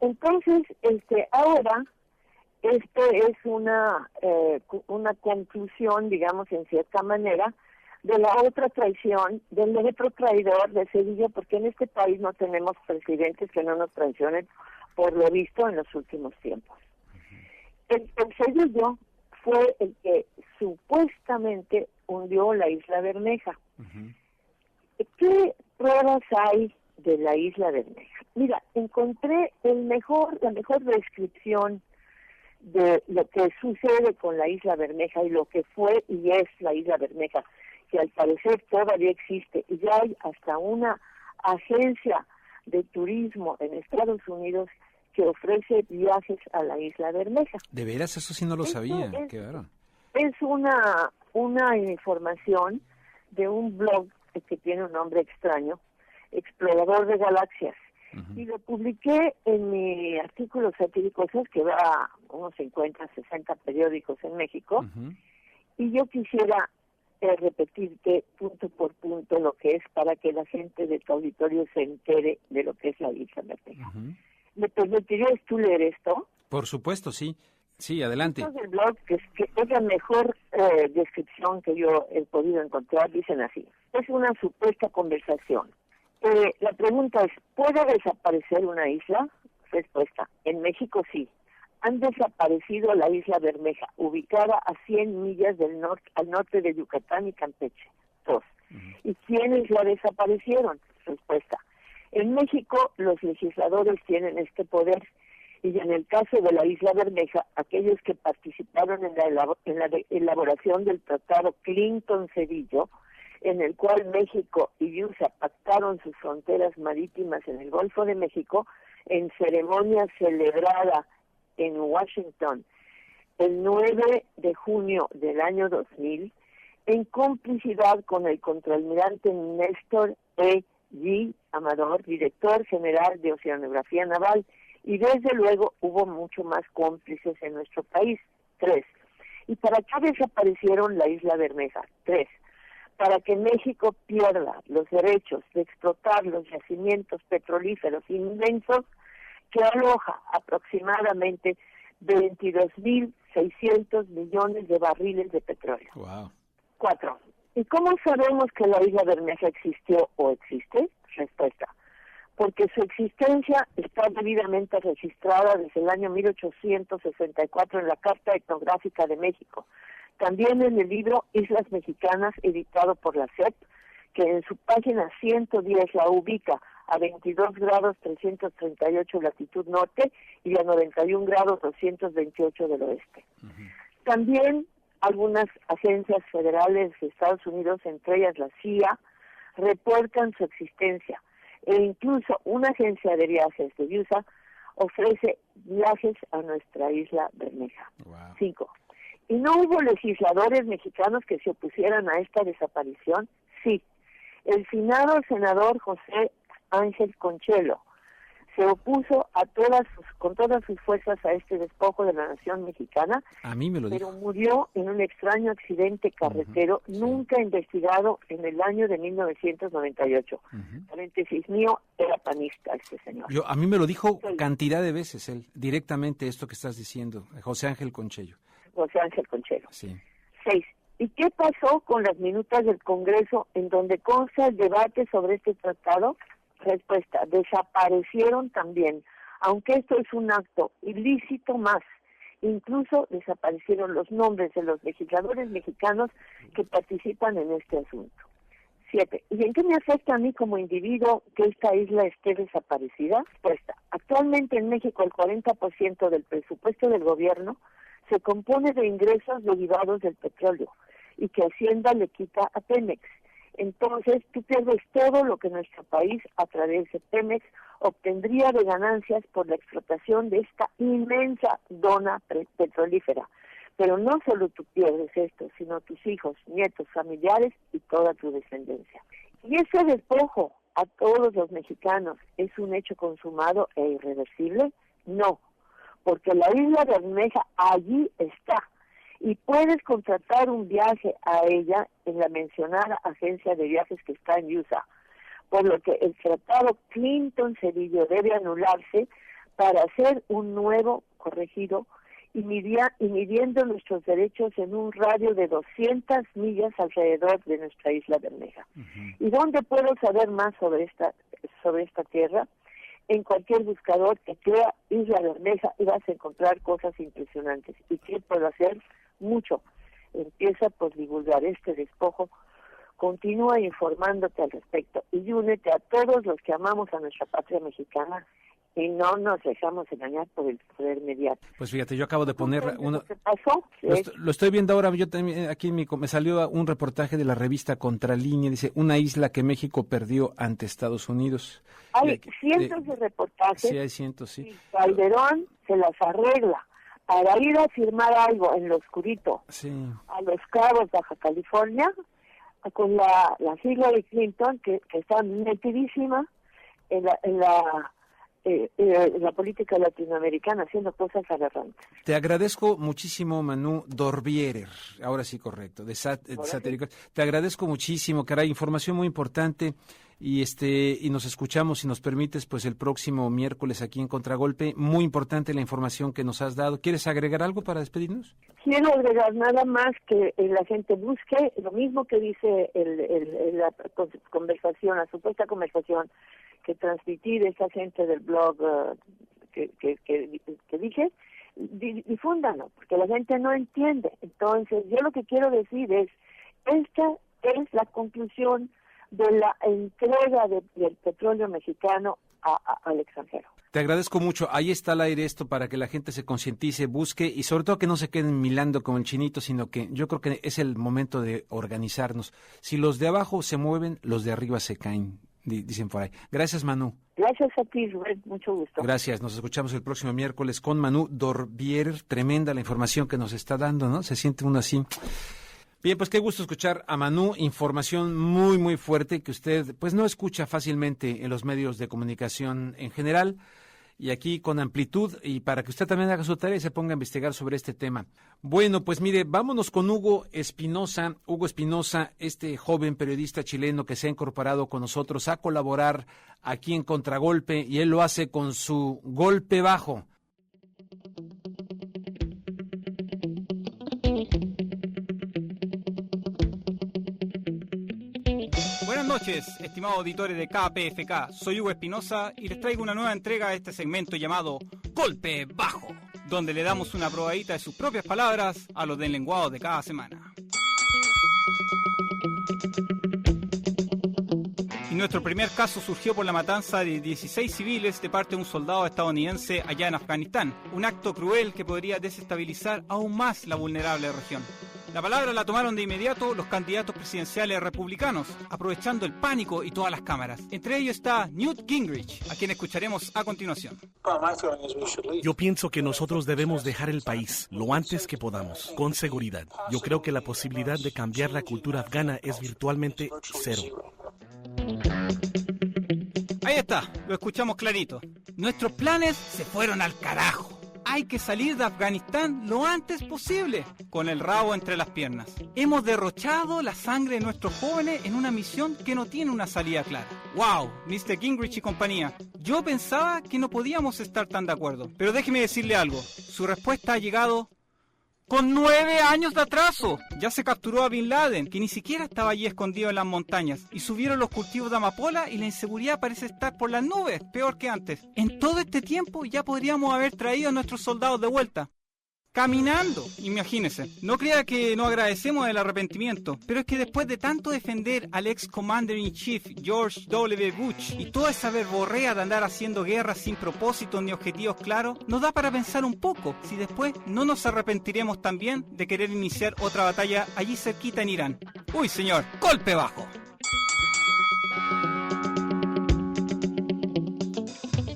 Entonces, ahora, esto es una conclusión, digamos, en cierta manera, de la otra traición, del otro traidor de Sevilla, porque en este país no tenemos presidentes que no nos traicionen, por lo visto, en los últimos tiempos. El Sevilla fue el que supuestamente hundió la Isla Bermeja. ¿Qué pruebas hay de la Isla Bermeja? Mira, encontré la mejor descripción de lo que sucede con la Isla Bermeja y lo que fue y es la Isla Bermeja, que al parecer todavía existe, y ya hay hasta una agencia de turismo en Estados Unidos que ofrece viajes a la isla Bermeja.
De veras, eso sí no lo sabía. Qué raro.
Es una información de un blog que tiene un nombre extraño, Explorador de Galaxias. Y lo publiqué en mi artículo satírico, que va a unos 50, 60 periódicos en México. Y yo quisiera repetirte punto por punto lo que es, para que la gente de tu auditorio se entere de lo que es la isla Bermeja. ¿Me permitirías tú leer esto?
Por supuesto, sí. Sí, adelante.
Los del blog, que es la mejor descripción que yo he podido encontrar, dicen así: es una supuesta conversación. La pregunta es, ¿puede desaparecer una isla? Respuesta: en México sí. Han desaparecido la isla Bermeja, ubicada a 100 millas al norte de Yucatán y Campeche. 2. ¿Y quiénes la desaparecieron? Respuesta: en México los legisladores tienen este poder, y en el caso de la isla Bermeja, aquellos que participaron en la elaboración del Tratado Clinton-Cedillo, en el cual México y USA pactaron sus fronteras marítimas en el Golfo de México, en ceremonia celebrada en Washington el 9 de junio del año 2000, en complicidad con el contraalmirante Néstor E. G. Amador, director general de Oceanografía Naval, y desde luego hubo mucho más cómplices en nuestro país. 3. ¿Y para qué desaparecieron la isla Bermeja? 3. Para que México pierda los derechos de explotar los yacimientos petrolíferos inmensos que aloja aproximadamente 22.600 millones de barriles de petróleo.
Wow.
4. ¿Y cómo sabemos que la isla Bermeja existió o existe? Respuesta: porque su existencia está debidamente registrada desde el año 1864 en la Carta Etnográfica de México. También en el libro Islas Mexicanas, editado por la SEP, que en su página 110 la ubica a 22 grados 338 latitud norte y a 91 grados 228 del oeste. También algunas agencias federales de Estados Unidos, entre ellas la CIA, reportan su existencia, e incluso una agencia de viajes de USA ofrece viajes a nuestra isla Bermeja. 5. ¿Y no hubo legisladores mexicanos que se opusieran a esta desaparición? Sí. El finado senador José Ángel Conchelo se opuso con todas sus fuerzas a este despojo de la nación mexicana.
A mí me lo
pero
dijo.
Murió en un extraño accidente carretero, nunca investigado, en el año de 1998. Paréntesis mío, era panista este señor.
A mí me lo dijo cantidad de veces él, directamente esto que estás diciendo, José Ángel Conchelo.
José Ángel Conchelo.
Sí.
6. ¿Y qué pasó con las minutas del Congreso en donde consta el debate sobre este tratado? Respuesta: desaparecieron también, aunque esto es un acto ilícito más. Incluso desaparecieron los nombres de los legisladores mexicanos que participan en este asunto. 7. ¿Y en qué me afecta a mí como individuo que esta isla esté desaparecida? Respuesta: actualmente en México el 40% del presupuesto del gobierno se compone de ingresos derivados del petróleo y que Hacienda le quita a Pemex. Entonces, tú pierdes todo lo que nuestro país, a través de Pemex, obtendría de ganancias por la explotación de esta inmensa dona petrolífera. Pero no solo tú pierdes esto, sino tus hijos, nietos, familiares y toda tu descendencia. Y ese despojo a todos los mexicanos es un hecho consumado e irreversible. No, porque la isla Bermeja allí está. Y puedes contratar un viaje a ella en la mencionada agencia de viajes que está en USA, por lo que el tratado Clinton-Cedillo debe anularse para hacer un nuevo corregido y midiendo nuestros derechos en un radio de 200 millas alrededor de nuestra isla Bermeja. ¿Y dónde puedo saber más sobre esta tierra? En cualquier buscador que crea Isla Bermeja y vas a encontrar cosas impresionantes. ¿Y qué puedo hacer? Mucho. Empieza por divulgar este despojo, continúa informándote al respecto y únete a todos los que amamos a nuestra patria mexicana y no nos dejamos engañar por el poder mediático.
Pues fíjate, yo acabo de poner
¿Qué pasó?
Lo estoy viendo ahora, yo también aquí me salió un reportaje de la revista Contralínea, dice, una isla que México perdió ante Estados Unidos.
Hay cientos de reportajes.
Sí, hay cientos, sí.
Y Calderón se las arregla para ir a firmar algo en lo oscurito,
sí,
a Los Cabos, Baja California, con la Hillary Clinton, que está metidísima en la política latinoamericana, haciendo cosas aberrantes.
Te agradezco muchísimo, Manu Dorbierer, ahora sí correcto, de Satíricos. Te agradezco muchísimo, caray, información muy importante, y nos escuchamos, si nos permites, pues el próximo miércoles aquí en Contragolpe. Muy importante la información que nos has dado. ¿Quieres agregar algo para despedirnos?
Quiero agregar nada más que la gente busque lo mismo que dice la conversación, la supuesta conversación que transmitir esa gente del blog que dije, difúndanlo, porque la gente no entiende. Entonces, yo lo que quiero decir es, esta es la conclusión de la entrega del petróleo mexicano al extranjero.
Te agradezco mucho. Ahí está al aire esto para que la gente se concientice, busque y sobre todo que no se queden milando como el chinito, sino que yo creo que es el momento de organizarnos. Si los de abajo se mueven, los de arriba se caen, dicen por ahí. Gracias, Manu.
Gracias a ti, Rubén. Mucho gusto.
Gracias. Nos escuchamos el próximo miércoles con Manu Dorbierer. Tremenda la información que nos está dando, ¿no? Se siente uno así. Bien, pues qué gusto escuchar a Manu, información muy, muy fuerte que usted pues no escucha fácilmente en los medios de comunicación en general y aquí con amplitud y para que usted también haga su tarea y se ponga a investigar sobre este tema. Bueno, pues mire, vámonos con Hugo Espinosa, este joven periodista chileno que se ha incorporado con nosotros a colaborar aquí en Contragolpe y él lo hace con su golpe bajo.
Buenas noches, estimados auditores de KPFK. Soy Hugo Espinosa y les traigo una nueva entrega de este segmento llamado Golpe Bajo, donde le damos una probadita de sus propias palabras a los deslenguados de cada semana. Y nuestro primer caso surgió por la matanza de 16 civiles de parte de un soldado estadounidense allá en Afganistán, un acto cruel que podría desestabilizar aún más la vulnerable región. La palabra la tomaron de inmediato los candidatos presidenciales republicanos, aprovechando el pánico y todas las cámaras. Entre ellos está Newt Gingrich, a quien escucharemos a continuación.
Yo pienso que nosotros debemos dejar el país lo antes que podamos, con seguridad. Yo creo que la posibilidad de cambiar la cultura afgana es virtualmente cero.
Ahí está, lo escuchamos clarito. Nuestros planes se fueron al carajo. Hay que salir de Afganistán lo antes posible, con el rabo entre las piernas. Hemos derrochado la sangre de nuestros jóvenes en una misión que no tiene una salida clara. ¡Wow! Mr. Gingrich y compañía. Yo pensaba que no podíamos estar tan de acuerdo. Pero déjeme decirle algo. Su respuesta ha llegado con 9 años de atraso. Ya se capturó a Bin Laden, que ni siquiera estaba allí escondido en las montañas, y subieron los cultivos de amapola y la inseguridad parece estar por las nubes, peor que antes. En todo este tiempo ya podríamos haber traído a nuestros soldados de vuelta. Caminando, imagínese. No crea que no agradecemos el arrepentimiento, pero es que después de tanto defender al ex Commander-in-Chief George W. Bush y toda esa verborrea de andar haciendo guerras sin propósitos ni objetivos claros, nos da para pensar un poco si después no nos arrepentiremos también de querer iniciar otra batalla allí cerquita en Irán. Uy, señor, golpe bajo.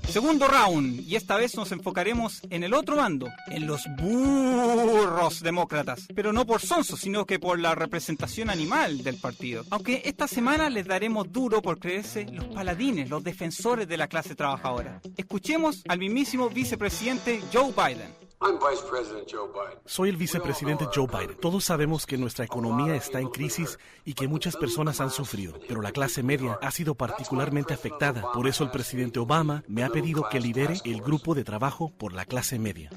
Segundo round, y esta vez nos enfocaremos en el otro bando, en los burros demócratas, pero no por sonsos, sino que por la representación animal del partido. Aunque esta semana les daremos duro por creerse los paladines, los defensores de la clase trabajadora. Escuchemos al mismísimo vicepresidente Joe Biden.
Soy el vicepresidente Joe Biden. Todos sabemos que nuestra economía está en crisis y que muchas personas han sufrido, pero la clase media ha sido particularmente afectada. Por eso el presidente Obama me ha pedido que lidere el grupo de trabajo por la clase media.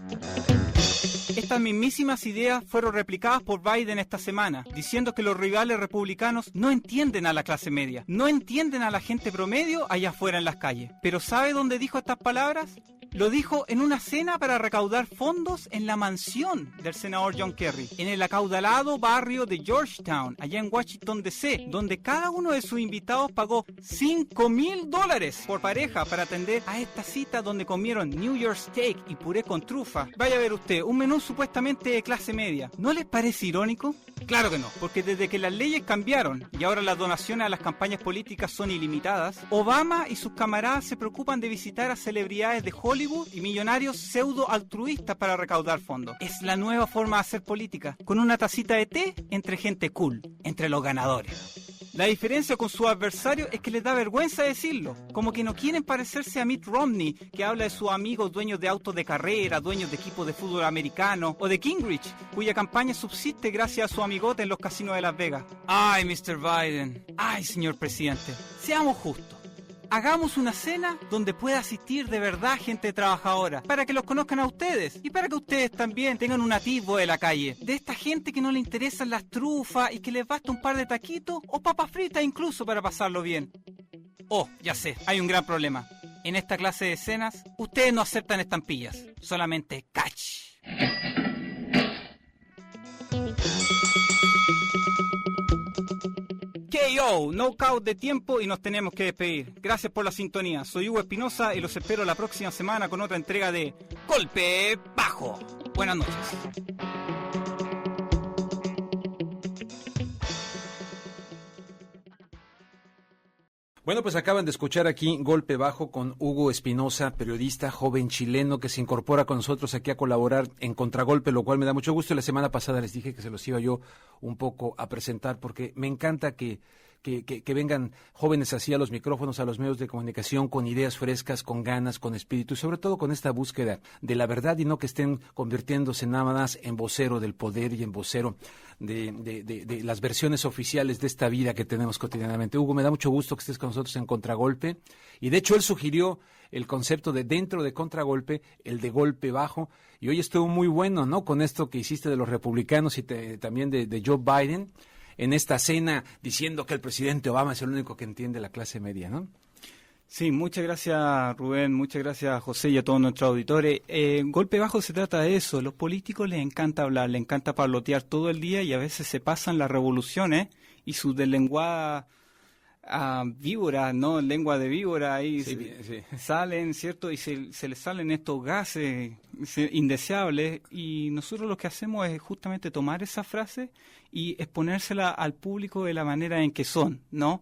Estas mismísimas ideas fueron replicadas por Biden esta semana, diciendo que los rivales republicanos no entienden a la clase media, no entienden a la gente promedio allá afuera en las calles. ¿Pero sabe dónde dijo estas palabras? Lo dijo en una cena para recaudar fondos en la mansión del senador John Kerry, en el acaudalado barrio de Georgetown, allá en Washington, D.C., donde cada uno de sus invitados pagó $5,000 por pareja para atender a esta cita donde comieron New York steak y puré con trufa. Vaya a ver usted, un menú supuestamente de clase media. ¿No les parece irónico? Claro que no, porque desde que las leyes cambiaron y ahora las donaciones a las campañas políticas son ilimitadas, Obama y sus camaradas se preocupan de visitar a celebridades de Hollywood y millonarios pseudo altruistas para recaudar fondos. Es la nueva forma de hacer política, con una tacita de té entre gente cool, entre los ganadores. La diferencia con su adversario es que les da vergüenza decirlo, como que no quieren parecerse a Mitt Romney, que habla de sus amigos dueños de autos de carrera, dueños de equipos de fútbol americano, o de Gingrich, cuya campaña subsiste gracias a su amigote en los casinos de Las Vegas. Ay, Mr. Biden, ay, señor presidente, seamos justos. Hagamos una cena donde pueda asistir de verdad gente trabajadora, para que los conozcan a ustedes y para que ustedes también tengan un atisbo de la calle, de esta gente que no le interesan las trufas y que les basta un par de taquitos o papas fritas incluso para pasarlo bien. Oh, ya sé, hay un gran problema. En esta clase de cenas, ustedes no aceptan estampillas, solamente catch. KO, knockout de tiempo y nos tenemos que despedir. Gracias por la sintonía. Soy Hugo Espinosa y los espero la próxima semana con otra entrega de Golpe Bajo. Buenas noches.
Bueno, pues acaban de escuchar aquí Golpe Bajo con Hugo Espinosa, periodista joven chileno que se incorpora con nosotros aquí a colaborar en Contragolpe, lo cual me da mucho gusto. La semana pasada les dije que se los iba yo un poco a presentar porque me encanta que vengan jóvenes así a los micrófonos, a los medios de comunicación, con ideas frescas, con ganas, con espíritu y sobre todo con esta búsqueda de la verdad y no que estén convirtiéndose nada más en vocero del poder y en vocero de las versiones oficiales de esta vida que tenemos cotidianamente. Hugo, me da mucho gusto que estés con nosotros en Contragolpe y de hecho él sugirió el concepto de dentro de Contragolpe, el de golpe bajo, y hoy estuvo muy bueno, ¿no? Con esto que hiciste de los republicanos y también de Joe Biden, en esta cena diciendo que el presidente Obama es el único que entiende la clase media, ¿no?
Sí, muchas gracias Rubén, muchas gracias José y a todos nuestros auditores. Golpe bajo se trata de eso, los políticos les encanta hablar, les encanta parlotear todo el día y a veces se pasan las revoluciones y sus deslenguadas víboras, ¿no? Lengua de víbora ahí sí. Salen, ¿cierto? Y se les salen estos gases indeseables y nosotros lo que hacemos es justamente tomar esa frase y exponérsela al público de la manera en que son, ¿no?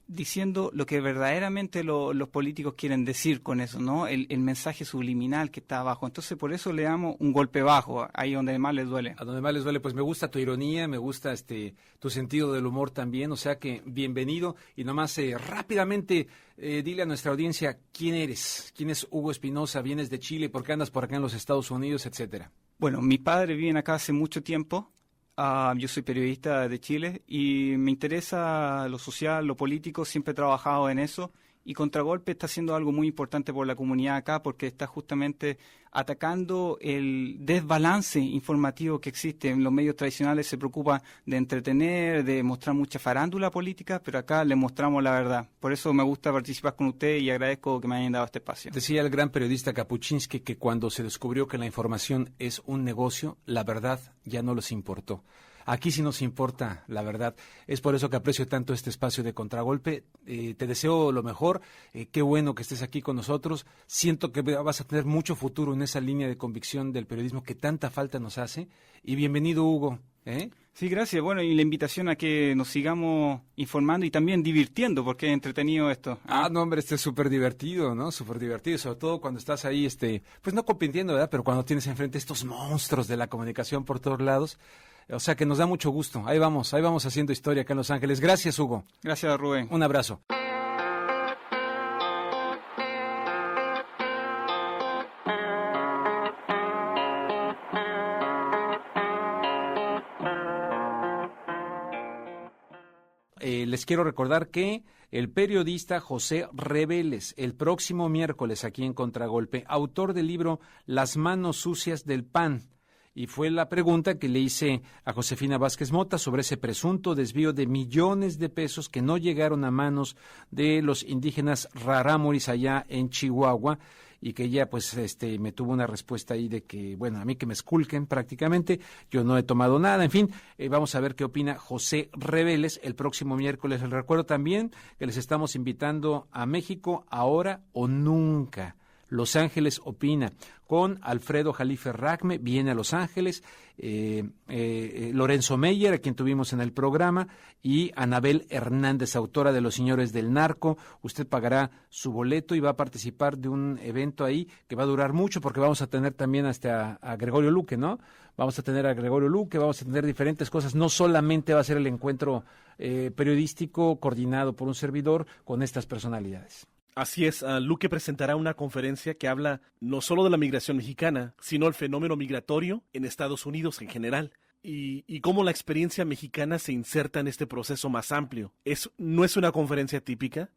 Diciendo lo que verdaderamente los políticos quieren decir con eso, ¿no? El mensaje subliminal que está abajo. Entonces, por eso le damos un golpe bajo, ahí donde más les duele. A donde más les duele, pues me gusta tu ironía, me gusta tu sentido del humor también, o sea que bienvenido. Y nomás rápidamente dile a nuestra audiencia quién eres, quién es Hugo Espinosa, vienes de Chile, por qué andas por acá en los Estados Unidos, etcétera. Bueno, mi padre vive acá hace mucho tiempo. Yo soy periodista de Chile y me interesa lo social, lo político, siempre he trabajado en eso y Contragolpe está haciendo algo muy importante por la comunidad acá porque está justamente atacando el desbalance informativo que existe. En los medios tradicionales se preocupa de entretener, de mostrar mucha farándula política, pero acá le mostramos la verdad. Por eso me gusta participar con usted y agradezco que me hayan dado este espacio.
Decía el gran periodista Kapuczynski que cuando se descubrió que la información es un negocio, la verdad ya no les importó. Aquí sí nos importa la verdad. Es por eso que aprecio tanto este espacio de Contragolpe. Te deseo lo mejor. Qué bueno que estés aquí con nosotros. Siento que vas a tener mucho futuro en esa línea de convicción del periodismo que tanta falta nos hace. Y bienvenido, Hugo.
Sí, gracias. Bueno, y la invitación a que nos sigamos informando y también divirtiendo, porque es entretenido esto.
No, hombre, es súper divertido, ¿no? Súper divertido, sobre todo cuando estás ahí, pues no compitiendo, ¿verdad? Pero cuando tienes enfrente estos monstruos de la comunicación por todos lados. O sea que nos da mucho gusto. Ahí vamos haciendo historia acá en Los Ángeles. Gracias, Hugo.
Gracias, Rubén.
Un abrazo. Les quiero recordar que el periodista José Reveles, el próximo miércoles aquí en Contragolpe, autor del libro Las manos sucias del PAN, Y fue la pregunta que le hice a Josefina Vázquez Mota sobre ese presunto desvío de millones de pesos que no llegaron a manos de los indígenas rarámuris allá en Chihuahua, y que ella pues me tuvo una respuesta ahí de que, bueno, a mí que me esculquen prácticamente, yo no he tomado nada, en fin, vamos a ver qué opina José Reveles el próximo miércoles. Les recuerdo también que les estamos invitando a México ahora o nunca. Los Ángeles opina con Alfredo Jalife Racme, viene a Los Ángeles, Lorenzo Meyer, a quien tuvimos en el programa, y Anabel Hernández, autora de Los Señores del Narco. Usted pagará su boleto y va a participar de un evento ahí que va a durar mucho, porque vamos a tener también hasta a Gregorio Luque, ¿no? Vamos a tener a Gregorio Luque, vamos a tener diferentes cosas, no solamente va a ser el encuentro periodístico coordinado por un servidor con estas personalidades.
Así es, Luque presentará una conferencia que habla no solo de la migración mexicana, sino el fenómeno migratorio en Estados Unidos en general y cómo la experiencia mexicana se inserta en este proceso más amplio. No es una conferencia típica,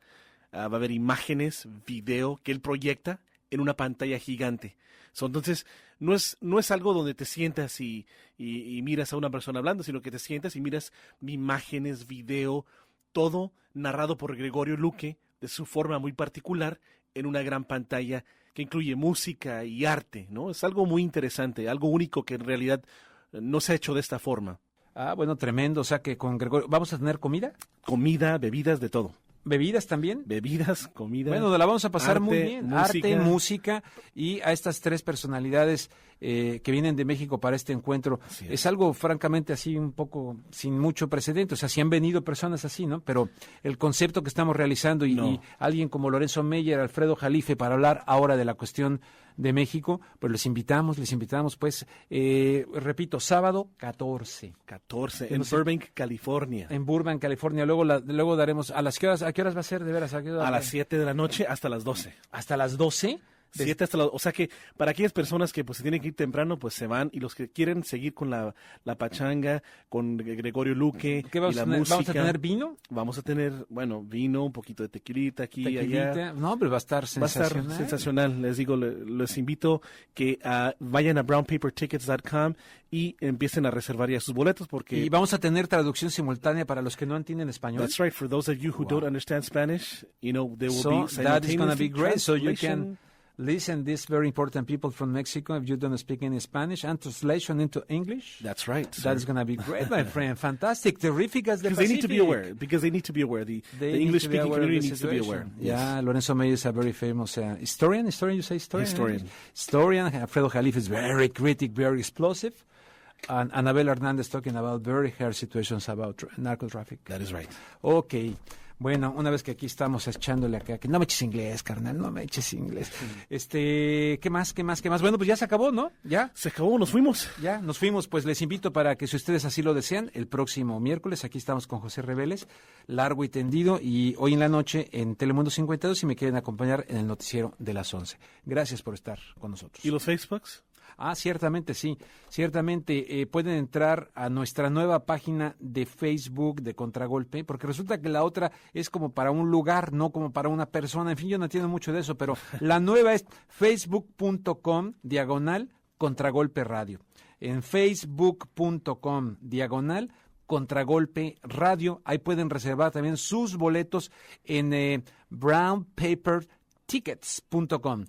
va a haber imágenes, video que él proyecta en una pantalla gigante. Entonces, no es algo donde te sientas y miras a una persona hablando, sino que te sientas y miras imágenes, video, todo narrado por Gregorio Luque, de su forma muy particular, en una gran pantalla que incluye música y arte, ¿no? Es algo muy interesante, algo único que en realidad no se ha hecho de esta forma.
Ah, bueno, tremendo. O sea que con Gregorio, ¿vamos a tener comida?
Comida, bebidas, de todo.
¿Bebidas también?
Bebidas, comida.
Bueno, la vamos a pasar
arte,
muy bien.
Música.
Arte, música, y a estas tres personalidades que vienen de México para este encuentro. Es algo francamente así un poco sin mucho precedente. O sea, sí han venido personas así, ¿no? Pero el concepto que estamos realizando y alguien como Lorenzo Meyer, Alfredo Jalife, para hablar ahora de la cuestión de México, pues les invitamos, pues, repito, sábado 14.
En Burbank, California.
En Burbank, California. Luego daremos, ¿a qué horas va a ser, de veras?
A las 7 de la noche hasta las 12.
¿Hasta las 12?
7 hasta o sea que para aquellas personas que pues se tienen que ir temprano, pues se van, y los que quieren seguir con la pachanga, con Gregorio Luque y la música.
¿Vamos a tener vino?
Vamos a tener, bueno, vino, un poquito de tequilita aquí y allá.
No, pero va a estar sensacional.
Va a estar sensacional. Les digo, les invito que vayan a brownpapertickets.com y empiecen a reservar ya sus boletos, porque...
Y vamos a tener traducción simultánea para los que no entienden español.
That's right. For those of you who don't understand Spanish, there will be simultaneous
that is going to be great. So you
translation.
can listen, these very important people from Mexico, if you don't speak any Spanish, and translation into English.
That's right.
That is going to be great, my friend. Fantastic. Terrific as the
Pacific. They need to be aware. The English-speaking community needs to be aware.
Yeah, yes. Lorenzo Meyer is a very famous historian. You say historian? Historian. Alfredo Jalife is very critic, very explosive. And Anabel Hernández talking about very hard situations about narco traffic.
That is right.
Okay. Bueno, una vez que aquí estamos echándole acá, que no me eches inglés, carnal, no me eches inglés. ¿Qué más? Bueno, pues ya se acabó, ¿no? ¿Ya?
Se acabó, nos fuimos.
Ya, nos fuimos. Pues les invito para que, si ustedes así lo desean, el próximo miércoles, aquí estamos con José Reveles, largo y tendido, y hoy en la noche en Telemundo 52, si me quieren acompañar en el noticiero de las 11. Gracias por estar con nosotros.
¿Y los Facebooks?
Ciertamente, sí. Ciertamente pueden entrar a nuestra nueva página de Facebook de Contragolpe, porque resulta que la otra es como para un lugar, no como para una persona. En fin, yo no entiendo mucho de eso, pero la nueva es facebook.com/Contragolpe Radio. En facebook.com/Contragolpe Radio. Ahí pueden reservar también sus boletos en brownpapertickets.com.